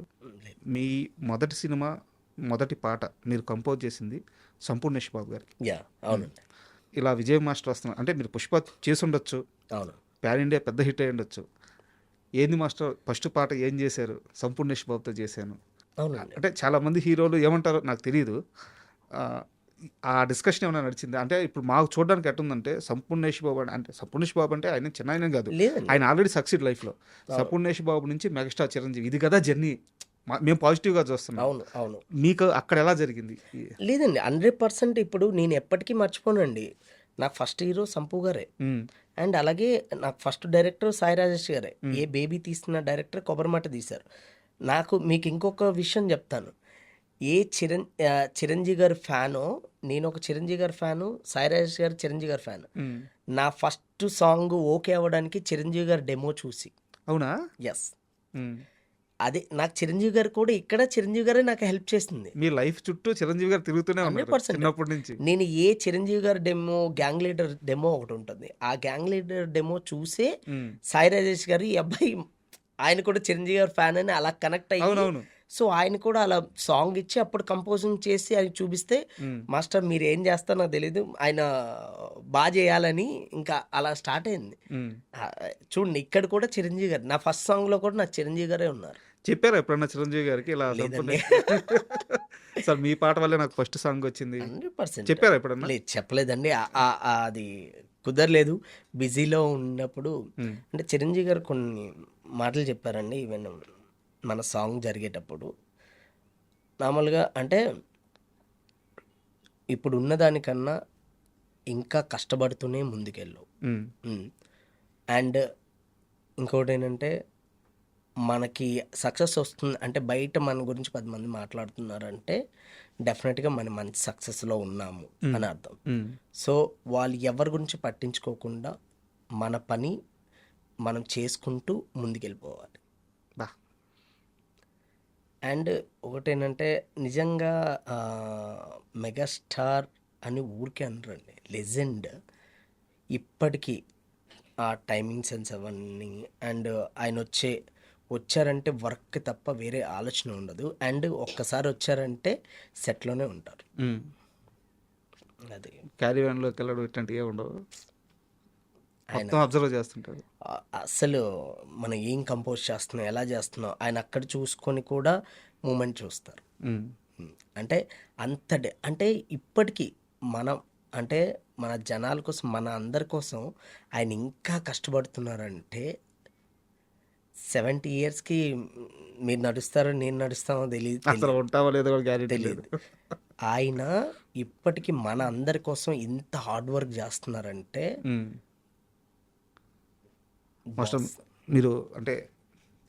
మీ మొదటి సినిమా మొదటి పాట మీరు కంపోజ్ చేసింది సంపూర్ణేష్ బాబు గారికి. యా, అవునండి. ఇలా విజయ్ మాస్టర్ వస్తున్నారు అంటే మీరు పుష్ప చేసి ఉండొచ్చు, అవును. ప్యాన్ ఇండియా పెద్ద హిట్ అయి ఉండొచ్చు. ఏంది మాస్టర్ ఫస్ట్ పాట ఏం చేశారు? సంపూర్ణేష్ బాబుతో చేశాను అవునండి. అంటే చాలామంది హీరోలు ఏమంటారో నాకు తెలియదు. ఆ డిస్కషన్ ఏమైనా నడిచింది అంటే ఇప్పుడు మాకు చూడడానికి ఎట్టుందంటే సంపూర్ణేష్ బాబు అంటే సంపూర్ణేష్ బాబు అంటే ఆయన చిన్న ఆయన కాదు, లేదండి. ఆయన ఆల్రెడీ సక్సీడ్ లైఫ్లో. సంపూర్ణేష్ బాబు నుంచి మెగాస్టార్ చిరంజీవి ఇది కదా జర్నీ. మేము పాజిటివ్గా చూస్తున్నాం. అవును. అవును. మీకు అక్కడ ఎలా జరిగింది? లేదండి, 100% ఇప్పుడు నేను ఎప్పటికీ మర్చిపోనండి. నాకు ఫస్ట్ హీరో సంపు గారే. ఉమ్, అండ్ అలాగే నాకు ఫస్ట్ డైరెక్టర్ సాయి రాజేష్ గారే. ఏ బేబీ తీసిన డైరెక్టర్ కొబ్బరిమాట తీశారు. మీకు ఇంకొక విషయం చెప్తాను. చిరంజీవి గారి ఫ్యానో, నేను ఒక చిరంజీవి గారి ఫ్యాను, సాయి రాజేష్ గారు చిరంజీవి గారి ఫ్యాను. ఉమ్. నా ఫస్ట్ సాంగ్ ఓకే అవ్వడానికి చిరంజీవి గారి డెమో చూసి. అవునా? ఎస్. ఉమ్. అదే నాకు చిరంజీవి గారు కూడా ఇక్కడ చిరంజీవి గారే నాకు హెల్ప్ చేసింది. మీ లైఫ్ చుట్టూ చిరంజీవి గారు తిరుగుతూనే ఉన్నారు 100%. చిన్నప్పటి నుంచి. నేను ఏ చిరంజీవి గారి డెమో, గ్యాంగ్ లీడర్ డెమో ఒకటి ఉంటుంది. ఆ గ్యాంగ్ లీడర్ డెమో చూసే ఉమ్. సాయి రాజేష్ గారు ఈ అబ్బాయి ఆయన కూడా చిరంజీవి గారి ఫ్యాన్ అని అలా కనెక్ట్ అయ్యి, అవునవును. సో ఆయన కూడా అలా సాంగ్ ఇచ్చి అప్పుడు కంపోజింగ్ చేసి ఆయన చూపిస్తే, ఉమ్. మాస్టర్ మీరు ఏం చేస్తారో నాకు తెలియదు, ఆయన బాగా చేయాలని ఇంకా అలా స్టార్ట్ అయింది. ఉమ్. చూడండి ఇక్కడ కూడా చిరంజీవి గారు నా ఫస్ట్ సాంగ్లో కూడా నాకు చిరంజీవి గారే ఉన్నారు. చెప్పారా ఎప్పుడన్నా చిరంజీవి గారికి ఇలా లేదండి. సార్ మీ పాట వల్లే నాకు ఫస్ట్ సాంగ్ వచ్చింది 100% చెప్పారా ఎప్పుడన్నా? లేదు, చెప్పలేదండి. అది కుదరలేదు, బిజీలో ఉన్నప్పుడు. ఉమ్. అంటే చిరంజీవి గారు కొన్ని మాటలు చెప్పారండి. ఈవెన్ మన సాంగ్ జరిగేటప్పుడు నార్మల్గా అంటే ఇప్పుడు ఉన్నదానికన్నా ఇంకా కష్టపడుతూనే ముందుకెళ్ళు. ఉమ్. అండ్ ఇంకోటి ఏంటంటే మనకి సక్సెస్ వస్తుంది అంటే బయట మన గురించి 10 మంది మాట్లాడుతున్నారంటే డెఫినెట్గా మనం మంచి సక్సెస్లో ఉన్నాము అని అర్థం. ఉమ్. సో వాళ్ళు ఎవరి గురించి పట్టించుకోకుండా మన పని మనం చేసుకుంటూ ముందుకెళ్ళిపోవాలి. బా అండ్ ఒకటేంటంటే నిజంగా మెగాస్టార్ అని ఊరికే అనరండి, లెజెండ్. ఇప్పటికీ ఆ టైమింగ్ సెన్స్ అవన్నీ అండ్ ఆయన వచ్చారంటే వర్క్ తప్ప వేరే ఆలోచన ఉండదు. అండ్ ఒక్కసారి వచ్చారంటే సెట్లోనే ఉంటారు. అది క్యారీ వ్యాన్లోకి వెళ్ళడం ఇట్లాంటివి ఏమి ఉండవు, మొత్తం అబ్జర్వ్ చేస్తుంటారు. అసలు మనం ఏం కంపోజ్ చేస్తున్నాం, ఎలా చేస్తున్నాం, ఆయన అక్కడ చూసుకొని కూడా మూమెంట్ చూస్తారు. అంటే అంటే ఇప్పటికీ మనం అంటే మన జనాల కోసం, మన అందరి కోసం ఆయన ఇంకా కష్టపడుతున్నారంటే 70 ఇయర్స్కి మీరు నడుస్తారో నేను నడుస్తామో అసలు ఉంటావో లేదో కూడా గ్యారెంటీ లేదు. తెలియదు. ఆయన ఇప్పటికీ మన అందరి కోసం ఇంత హార్డ్ వర్క్ చేస్తున్నారంటే మాస్టర్ మీరు అంటే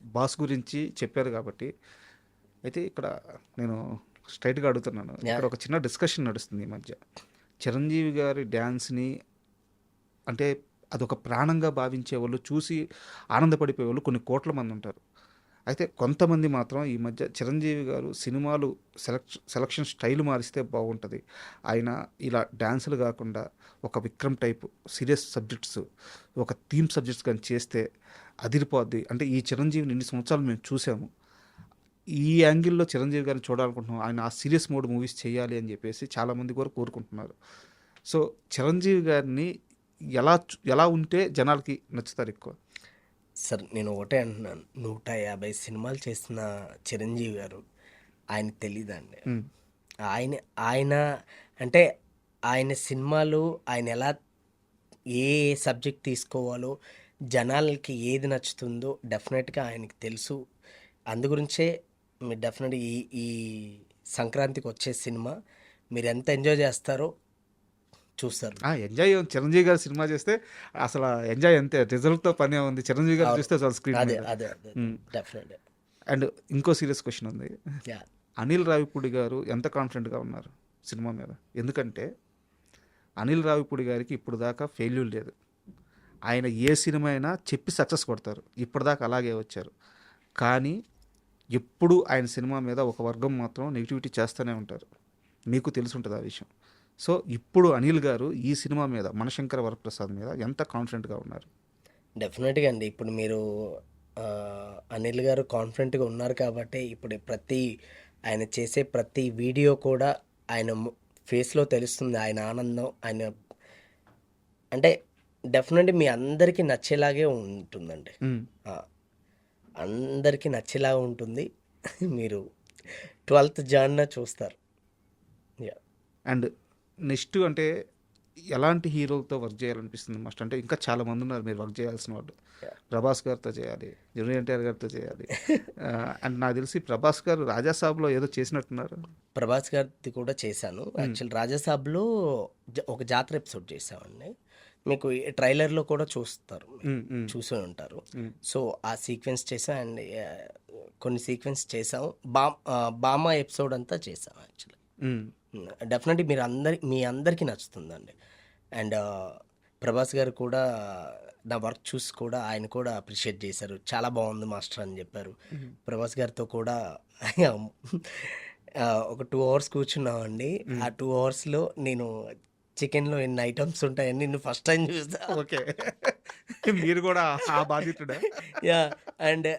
బాస్ గురించి చెప్పారు కాబట్టి అయితే ఇక్కడ నేను స్ట్రైట్గా అడుగుతున్నాను. ఇక్కడ ఒక చిన్న డిస్కషన్ నడుస్తుంది ఈ మధ్య. చిరంజీవి గారి డ్యాన్స్ని అంటే అదొక ప్రాణంగా భావించే వాళ్ళు, చూసి ఆనందపడిపోయే వాళ్ళు కొన్ని కోట్ల మంది ఉంటారు. అయితే కొంతమంది మాత్రం ఈ మధ్య చిరంజీవి గారు సినిమాలు సెలక్షన్ స్టైల్ మారిస్తే బాగుంటుంది, ఆయన ఇలా డ్యాన్సులు కాకుండా ఒక విక్రమ్ టైప్ సీరియస్ సబ్జెక్ట్స్, ఒక థీమ్ సబ్జెక్ట్స్ కానీ చేస్తే అదిరిపోద్ది. అంటే ఈ చిరంజీవిని ఇన్ని సంవత్సరాలు మేము చూసాము, ఈ యాంగిల్లో చిరంజీవి గారిని చూడాలనుకుంటున్నాం, ఆయన ఆ సీరియస్ మోడ్ మూవీస్ చేయాలి అని చెప్పేసి చాలామంది కూడా కోరుకుంటున్నారు. సో చిరంజీవి గారిని ఎలా ఉంటే జనాలకి నచ్చుతారు ఎక్కువ? సార్ నేను ఒకటే అంటున్నాను, 150 సినిమాలు చేసిన చిరంజీవి గారు ఆయనకు తెలీదండి. ఆయన అంటే ఆయన సినిమాలు ఆయన ఎలా ఏ సబ్జెక్ట్ తీసుకోవాలో, జనాలకి ఏది నచ్చుతుందో డెఫినెట్గా ఆయనకి తెలుసు. అందుగురించే మీరు డెఫినెట్గా ఈ సంక్రాంతికి వచ్చే సినిమా మీరు ఎంత ఎంజాయ్ చేస్తారో చూస్తారు. ఎంజాయ్ చిరంజీవి గారు సినిమా చేస్తే అసలు ఎంజాయ్ అంతే, రిజల్ట్తో పనే ఉంది. చిరంజీవి గారు చూస్తే చాలా స్క్రీన్. అదే డెఫినెట్. అండ్ ఇంకో సీరియస్ క్వశ్చన్ ఉంది, అనిల్ రావిపూడి గారు ఎంత కాన్ఫిడెంట్గా ఉన్నారు సినిమా మీద? ఎందుకంటే అనిల్ రావిపూడి గారికి ఇప్పుడు దాకా ఫెయిల్యూర్ లేదు. ఆయన ఏ సినిమా అయినా చెప్పి సక్సెస్ కొడతారు, ఇప్పటిదాకా అలాగే వచ్చారు. కానీ ఎప్పుడు ఆయన సినిమా మీద ఒక వర్గం మాత్రం నెగిటివిటీ చేస్తూనే ఉంటారు, మీకు తెలిసి ఉంటుంది ఆ విషయం. సో ఇప్పుడు అనిల్ గారు ఈ సినిమా మీద, మనశంకర వరప్రసాద్ మీద ఎంత కాన్ఫిడెంట్గా ఉన్నారు? డెఫినెట్గా అండి. ఇప్పుడు మీరు అనిల్ గారు కాన్ఫిడెంట్గా ఉన్నారు కాబట్టి ఇప్పుడు ఆయన చేసే ప్రతి వీడియో కూడా ఆయన ఫేస్లో తెలుస్తుంది ఆయన ఆనందం. ఆయన అంటే డెఫినెట్గా మీ అందరికీ నచ్చేలాగే ఉంటుందండి, అందరికీ నచ్చేలాగా ఉంటుంది. మీరు 12th జాన్న చూస్తారు. అండ్ నెక్స్ట్ అంటే ఎలాంటి హీరోలతో వర్క్ చేయాలనిపిస్తుంది మస్ట్? అంటే ఇంకా చాలా మంది ఉన్నారు మీరు వర్క్ చేయాల్సిన వాళ్ళు. ప్రభాస్ గారితో చేయాలి, జూనియర్ ఎన్టీఆర్ గారితో చేయాలి. అండ్ నాకు తెలిసి ప్రభాస్ గారు రాజాసాబ్లో ఏదో చేసినట్టున్నారు. ప్రభాస్ గారిది కూడా చేశాను. యాక్చువల్ రాజాసాబ్లో ఒక జాతర ఎపిసోడ్ చేసామండి. మీకు ట్రైలర్లో కూడా చూసి ఉంటారు. సో ఆ సీక్వెన్స్ చేసాం అండ్ కొన్ని సీక్వెన్స్ చేసాం. బామా ఎపిసోడ్ అంతా చేసాం యాక్చువల్లీ. డెఫినెట్లీ మీ అందరికీ నచ్చుతుందండి. అండ్ ప్రభాస్ గారు కూడా నా వర్క్ చూసి కూడా ఆయన కూడా అప్రిషియేట్ చేశారు, చాలా బాగుంది మాస్టర్ అని చెప్పారు. ప్రభాస్ గారితో కూడా ఒక 2 hours కూర్చున్నామండి. ఆ 2 hours నేను చికెన్లో ఎన్ని ఐటమ్స్ ఉంటాయని నేను ఫస్ట్ టైం చూసా. ఓకే, మీరు కూడా ఆ బాధితుడా? యా. అండ్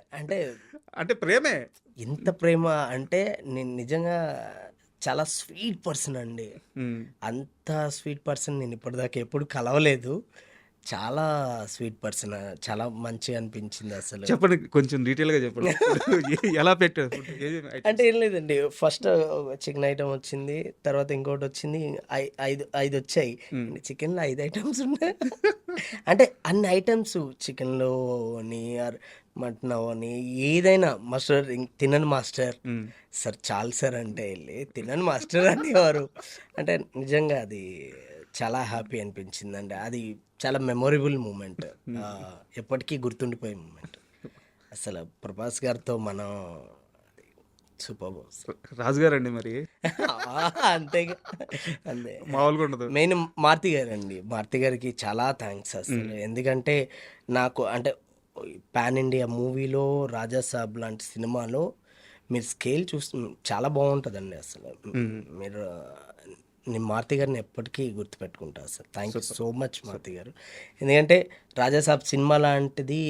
అంటే ప్రేమే, ఎంత ప్రేమ అంటే నేను నిజంగా చాలా స్వీట్ పర్సన్ అండి. అంత స్వీట్ పర్సన్ నేను ఇప్పటిదాకా ఎప్పుడు కలవలేదు. చాలా స్వీట్ పర్సన్, చాలా మంచిగా అనిపించింది అసలు. చెప్పండి, కొంచెం డీటెయిల్గా చెప్పండి. ఎలా పెట్టారు? అంటే ఏం లేదండి, ఫస్ట్ చికెన్ ఐటమ్ వచ్చింది, తర్వాత ఇంకోటి వచ్చింది, ఐదు వచ్చాయి. చికెన్లో 5 items ఉన్నాయి. అంటే అన్ని ఐటమ్స్ చికెన్లో అని మటన్ అవని ఏదైనా మాస్టర్ తినను మాస్టర్, సార్ చాలు సార్ అంటే వెళ్ళి తినను మాస్టర్ అనేవారు. అంటే నిజంగా అది చాలా హ్యాపీ అనిపించిందండి. అది చాలా మెమొరబుల్ మూమెంట్, ఎప్పటికీ గుర్తుండిపోయే మూమెంట్. అసలు ప్రభాస్ గారితో మనం సూపర్ బాస్. రాజుగారు అండి మరి అంతేగా, అంతే. మామూలుగా ఉండదు. మెయిన్ మారుతి గారు అండి. మారుతి గారికి చాలా థ్యాంక్స్ అసలు. ఎందుకంటే నాకు అంటే పాన్ ఇండియా మూవీలో రాజా సాబ్ లాంటి సినిమాలో మీరు స్కేల్ చూస్తు చాలా బాగుంటుందండి అసలు. మీరు నేను మారుతి గారిని ఎప్పటికీ గుర్తుపెట్టుకుంటా అసలు. Thank you so much Maruti garu. ఎందుకంటే రాజా సాబ్ సినిమా లాంటిది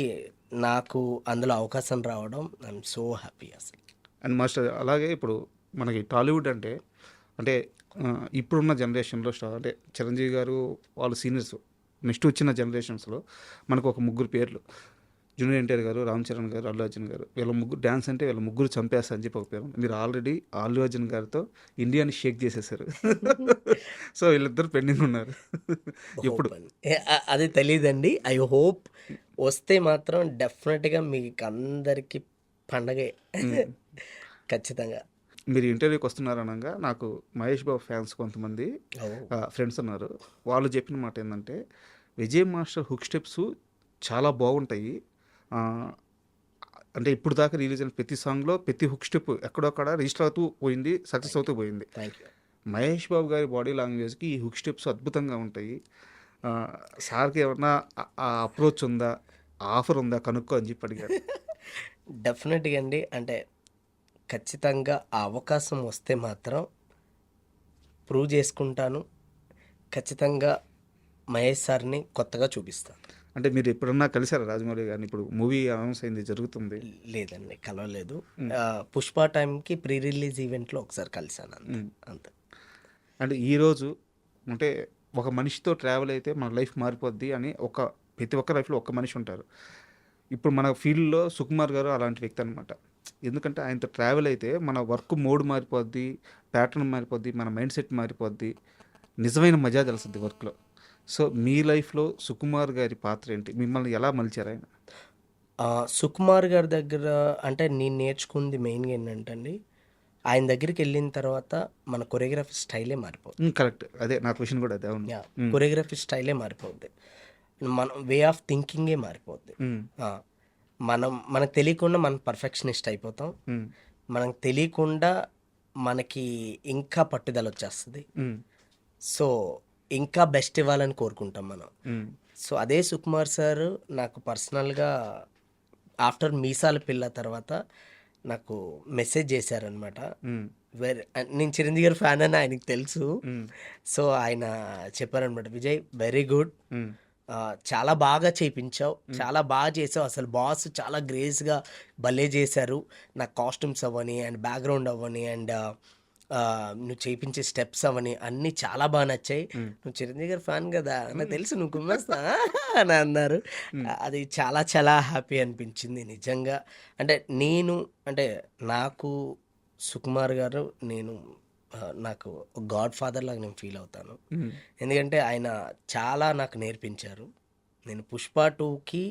నాకు అందులో అవకాశం రావడం ఐఎమ్ సో హ్యాపీ అసలు. అండ్ మాస్టర్ అలాగే ఇప్పుడు మనకి టాలీవుడ్ అంటే అంటే ఇప్పుడున్న జనరేషన్లో అంటే చిరంజీవి గారు వాళ్ళు సీనియర్స్, నెక్స్ట్ వచ్చిన జనరేషన్స్లో మనకు ఒక ముగ్గురు పేర్లు, జూనియర్ ఎన్టీఆర్ గారు, రామ్ చరణ్ గారు, అల్లు అర్జున్ గారు. వీళ్ళ ముగ్గురు డ్యాన్స్ అంటే వీళ్ళ ముగ్గురు చంపేస్తా అని చెప్పి ఒక పేరు. మీరు ఆల్రెడీ అల్లు అర్జున్ గారితో ఇండియాని షేక్ చేసేసారు. సో వీళ్ళిద్దరు పెండింగ్ ఉన్నారు. ఎప్పుడు అది తెలియదండి. ఐ హోప్ వస్తే మాత్రం డెఫినెట్గా మీకు అందరికీ పండగే ఖచ్చితంగా. మీరు ఇంటర్వ్యూకి వస్తున్నారనగా నాకు మహేష్ బాబు ఫ్యాన్స్ కొంతమంది ఫ్రెండ్స్ ఉన్నారు. వాళ్ళు చెప్పిన మాట ఏంటంటే విజయ్ మాస్టర్ హుక్ స్టెప్స్ చాలా బాగుంటాయి. అంటే ఇప్పుడు దాకా రిలీజ్ అయిన ప్రతి సాంగ్లో ప్రతి హుక్ స్టెప్ ఎక్కడొక్కడ రిజిస్టర్ అవుతూ పోయింది, సక్సెస్ అవుతూ పోయింది. మహేష్ బాబు గారి బాడీ లాంగ్వేజ్కి ఈ హుక్ స్టెప్స్ అద్భుతంగా ఉంటాయి. సార్కి ఏమన్నా అప్రోచ్ ఉందా, ఆఫర్ ఉందా కనుక్కో అని చెప్పి అడిగారు. డెఫినెట్గా అండి. అంటే ఖచ్చితంగా ఆ అవకాశం వస్తే మాత్రం ప్రూవ్ చేసుకుంటాను. ఖచ్చితంగా మహేష్ సార్ని కొత్తగా చూపిస్తాను. అంటే మీరు ఎప్పుడన్నా కలిసారా రాజమౌళి గారిని? ఇప్పుడు మూవీ అనౌన్స్ అయింది, జరుగుతుంది. లేదండి, కలవలేదు. పుష్ప టైంకి ప్రీ రిలీజ్ ఈవెంట్లో ఒకసారి కలిసాను, అంతే. అంటే ఈరోజు అంటే ఒక మనిషితో ట్రావెల్ అయితే మన లైఫ్ మారిపోద్ది అని ప్రతి ఒక్క లైఫ్లో ఒక్క మనిషి ఉంటారు. ఇప్పుడు మన ఫీల్డ్లో సుకుమార్ గారు అలాంటి వ్యక్తి అనమాట. ఎందుకంటే ఆయనతో ట్రావెల్ అయితే మన వర్క్ మోడ్ మారిపోద్ది, ప్యాటర్న్ మారిపోద్ది, మన మైండ్ సెట్ మారిపోద్ది, నిజమైన మజా తెలుస్తుంది వర్క్లో. సో మీ లైఫ్లో సుకుమార్ గారి పాత్ర ఏంటి? మిమ్మల్ని ఎలా మలిచారు ఆయన? సుకుమార్ గారి దగ్గర అంటే నేను నేర్చుకుంది మెయిన్గా ఏంటంటే అండి, ఆయన దగ్గరికి వెళ్ళిన తర్వాత మన కొరియోగ్రఫీ స్టైలే మారిపోతుంది. కరెక్ట్, అదే నా క్వశ్చన్ కూడా అదే. అవును, కొరియోగ్రఫీ స్టైలే మారిపోద్ది. మన వే ఆఫ్ థింకింగే మారిపోద్ది. మనకు తెలియకుండా మనం పర్ఫెక్షనిస్ట్ అయిపోతాం. మనకు తెలియకుండా మనకి ఇంకా పట్టుదల వచ్చేస్తుంది. సో ఇంకా బెస్ట్ ఇవ్వాలని కోరుకుంటాం మనం. సో అదే సుకుమార్ సార్ నాకు పర్సనల్గా ఆఫ్టర్ మీసాల పిల్ల తర్వాత నాకు మెసేజ్ చేశారనమాట. నేను చిరంజీవి గారి ఫ్యాన్ అని ఆయనకి తెలుసు. సో ఆయన చెప్పారనమాట, విజయ్ వెరీ గుడ్, చాలా బాగా చేయించావు, చాలా బాగా చేసావు, అసలు బాస్ చాలా గ్రేస్గా భలే చేశారు. నాకు కాస్ట్యూమ్స్ అవ్వని అండ్ బ్యాక్గ్రౌండ్ అవ్వని అండ్ నువ్వు చేయించే స్టెప్స్ అవని అన్నీ చాలా బాగా నచ్చాయి. నువ్వు చిరంజీవి గారి ఫ్యాన్ కదా, నాకు తెలుసు నువ్వు కుమ్మేస్తా అని అన్నారు. అది చాలా చాలా హ్యాపీ అనిపించింది నిజంగా. అంటే నాకు సుకుమార్ గారు నాకు గాడ్ ఫాదర్ లాగా నేను ఫీల్ అవుతాను. ఎందుకంటే ఆయన చాలా నాకు నేర్పించారు. నేను పుష్ప 2కి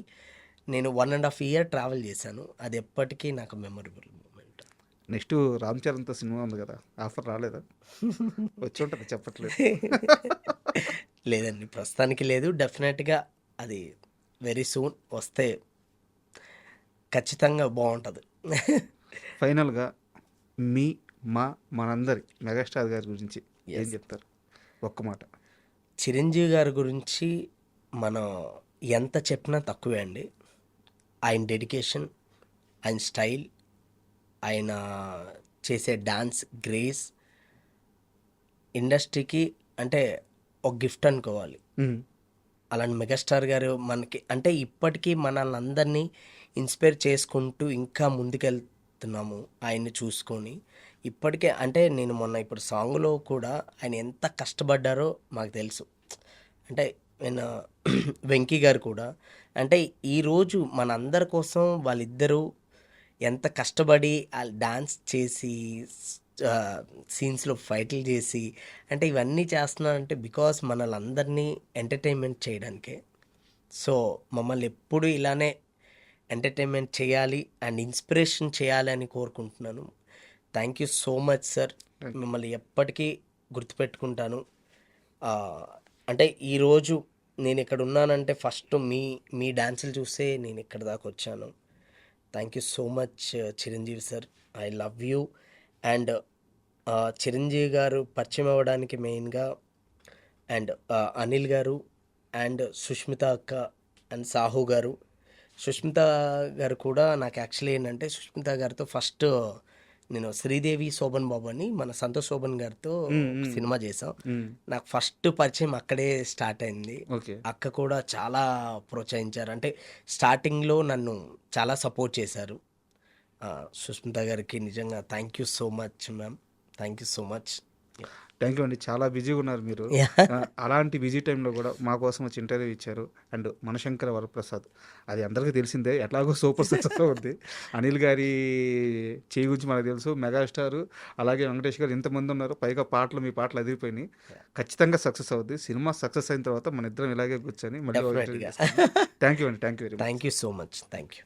నేను 1.5 year ట్రావెల్ చేశాను. అది ఎప్పటికీ నాకు మెమొరబుల్ మూమెంట్. నెక్స్ట్ రామ్ చరణ్తో సినిమా ఉంది కదా, ఆఫర్ రాలేదా? వచ్చి ఉంటుంది, చెప్పట్లేదు. లేదండి, ప్రస్తుతానికి లేదు. డెఫినెట్గా అది వెరీ సూన్ వస్తే ఖచ్చితంగా బాగుంటుంది. ఫైనల్గా మనందరి మెగాస్టార్ గారి గురించి ఏం చెప్తారు? ఒక్క మాట. చిరంజీవి గారి గురించి మనం ఎంత చెప్పినా తక్కువే అండి. ఆయన డెడికేషన్, ఆయన స్టైల్, ఆయన చేసే డాన్స్ గ్రేస్ ఇండస్ట్రీకి అంటే ఒక గిఫ్ట్ అనుకోవాలి. అలాంటి మెగాస్టార్ గారు మనకి అంటే ఇప్పటికీ మనల్ని అందరినీ ఇన్స్పైర్ చేసుకుంటూ ఇంకా ముందుకెళ్తున్నాము ఆయన్ని చూసుకొని. ఇప్పటికే అంటే నేను ఇప్పుడు సాంగ్లో కూడా ఆయన ఎంత కష్టపడ్డారో మాకు తెలుసు. అంటే నేను వెంకీ గారు కూడా అంటే ఈరోజు మన అందరి కోసం వాళ్ళిద్దరూ ఎంత కష్టపడి డాన్స్ చేసి సీన్స్లో ఫైట్లు చేసి అంటే ఇవన్నీ చేస్తున్నారంటే బికాస్ మనల్ని అందరినీ ఎంటర్టైన్మెంట్ చేయడానికే. సో మమ్మల్ని ఎప్పుడు ఇలానే ఎంటర్టైన్మెంట్ చేయాలి అండ్ ఇన్స్పిరేషన్ చేయాలి అని కోరుకుంటున్నాను. Thank you so much sir. మిమ్మల్ని ఎప్పటికీ గుర్తుపెట్టుకుంటాను. అంటే ఈరోజు నేను ఇక్కడ ఉన్నానంటే ఫస్ట్ మీ డాన్సులు చూసే నేను ఇక్కడ దాకా వచ్చాను. Thank you so much Chiranjeevi sir. I love you and Chiranjeevi గారు పరిచయం అవ్వడానికి మెయిన్గా అండ్ అనిల్ గారు అండ్ సుష్మిత అక్క అండ్ సాహు గారు. సుష్మిత గారు కూడా నాకు యాక్చువల్లీ ఏంటంటే సుష్మిత గారితో ఫస్ట్ నేను శ్రీదేవి శోభన్ బాబు అని మన సంతోష్ శోభన్ గారితో సినిమా చేసాం. నాకు ఫస్ట్ పరిచయం అక్కడే స్టార్ట్ అయింది. ఓకే. అక్క కూడా చాలా ప్రోత్సహించారు, అంటే స్టార్టింగ్లో నన్ను చాలా సపోర్ట్ చేశారు. సుష్మిత గారికి నిజంగా thank you so much ma'am, thank you so much. Thank you అండి. చాలా బిజీగా ఉన్నారు మీరు. అలాంటి బిజీ టైంలో కూడా మా కోసం వచ్చి ఇంటర్వ్యూ ఇచ్చారు. అండ్ మనశంకర వరప్రసాద్, అది అందరికీ తెలిసిందే, ఎట్లాగో సూపర్ సక్సెస్ ఉంది. అనిల్ గారి చేయి గురించి మనకు తెలుసు, మెగాస్టార్ అలాగే వెంకటేష్ గారు ఇంతమంది ఉన్నారు, పైగా పాటలు మీ పాటలు అదిరిపోయినాయి. ఖచ్చితంగా సక్సెస్ అవుద్ది. సినిమా సక్సెస్ అయిన తర్వాత మన ఇద్దరం ఇలాగే కూర్చొని మళ్ళీ థ్యాంక్ యూ అండి. Thank you very much. Thank you so much. Thank you.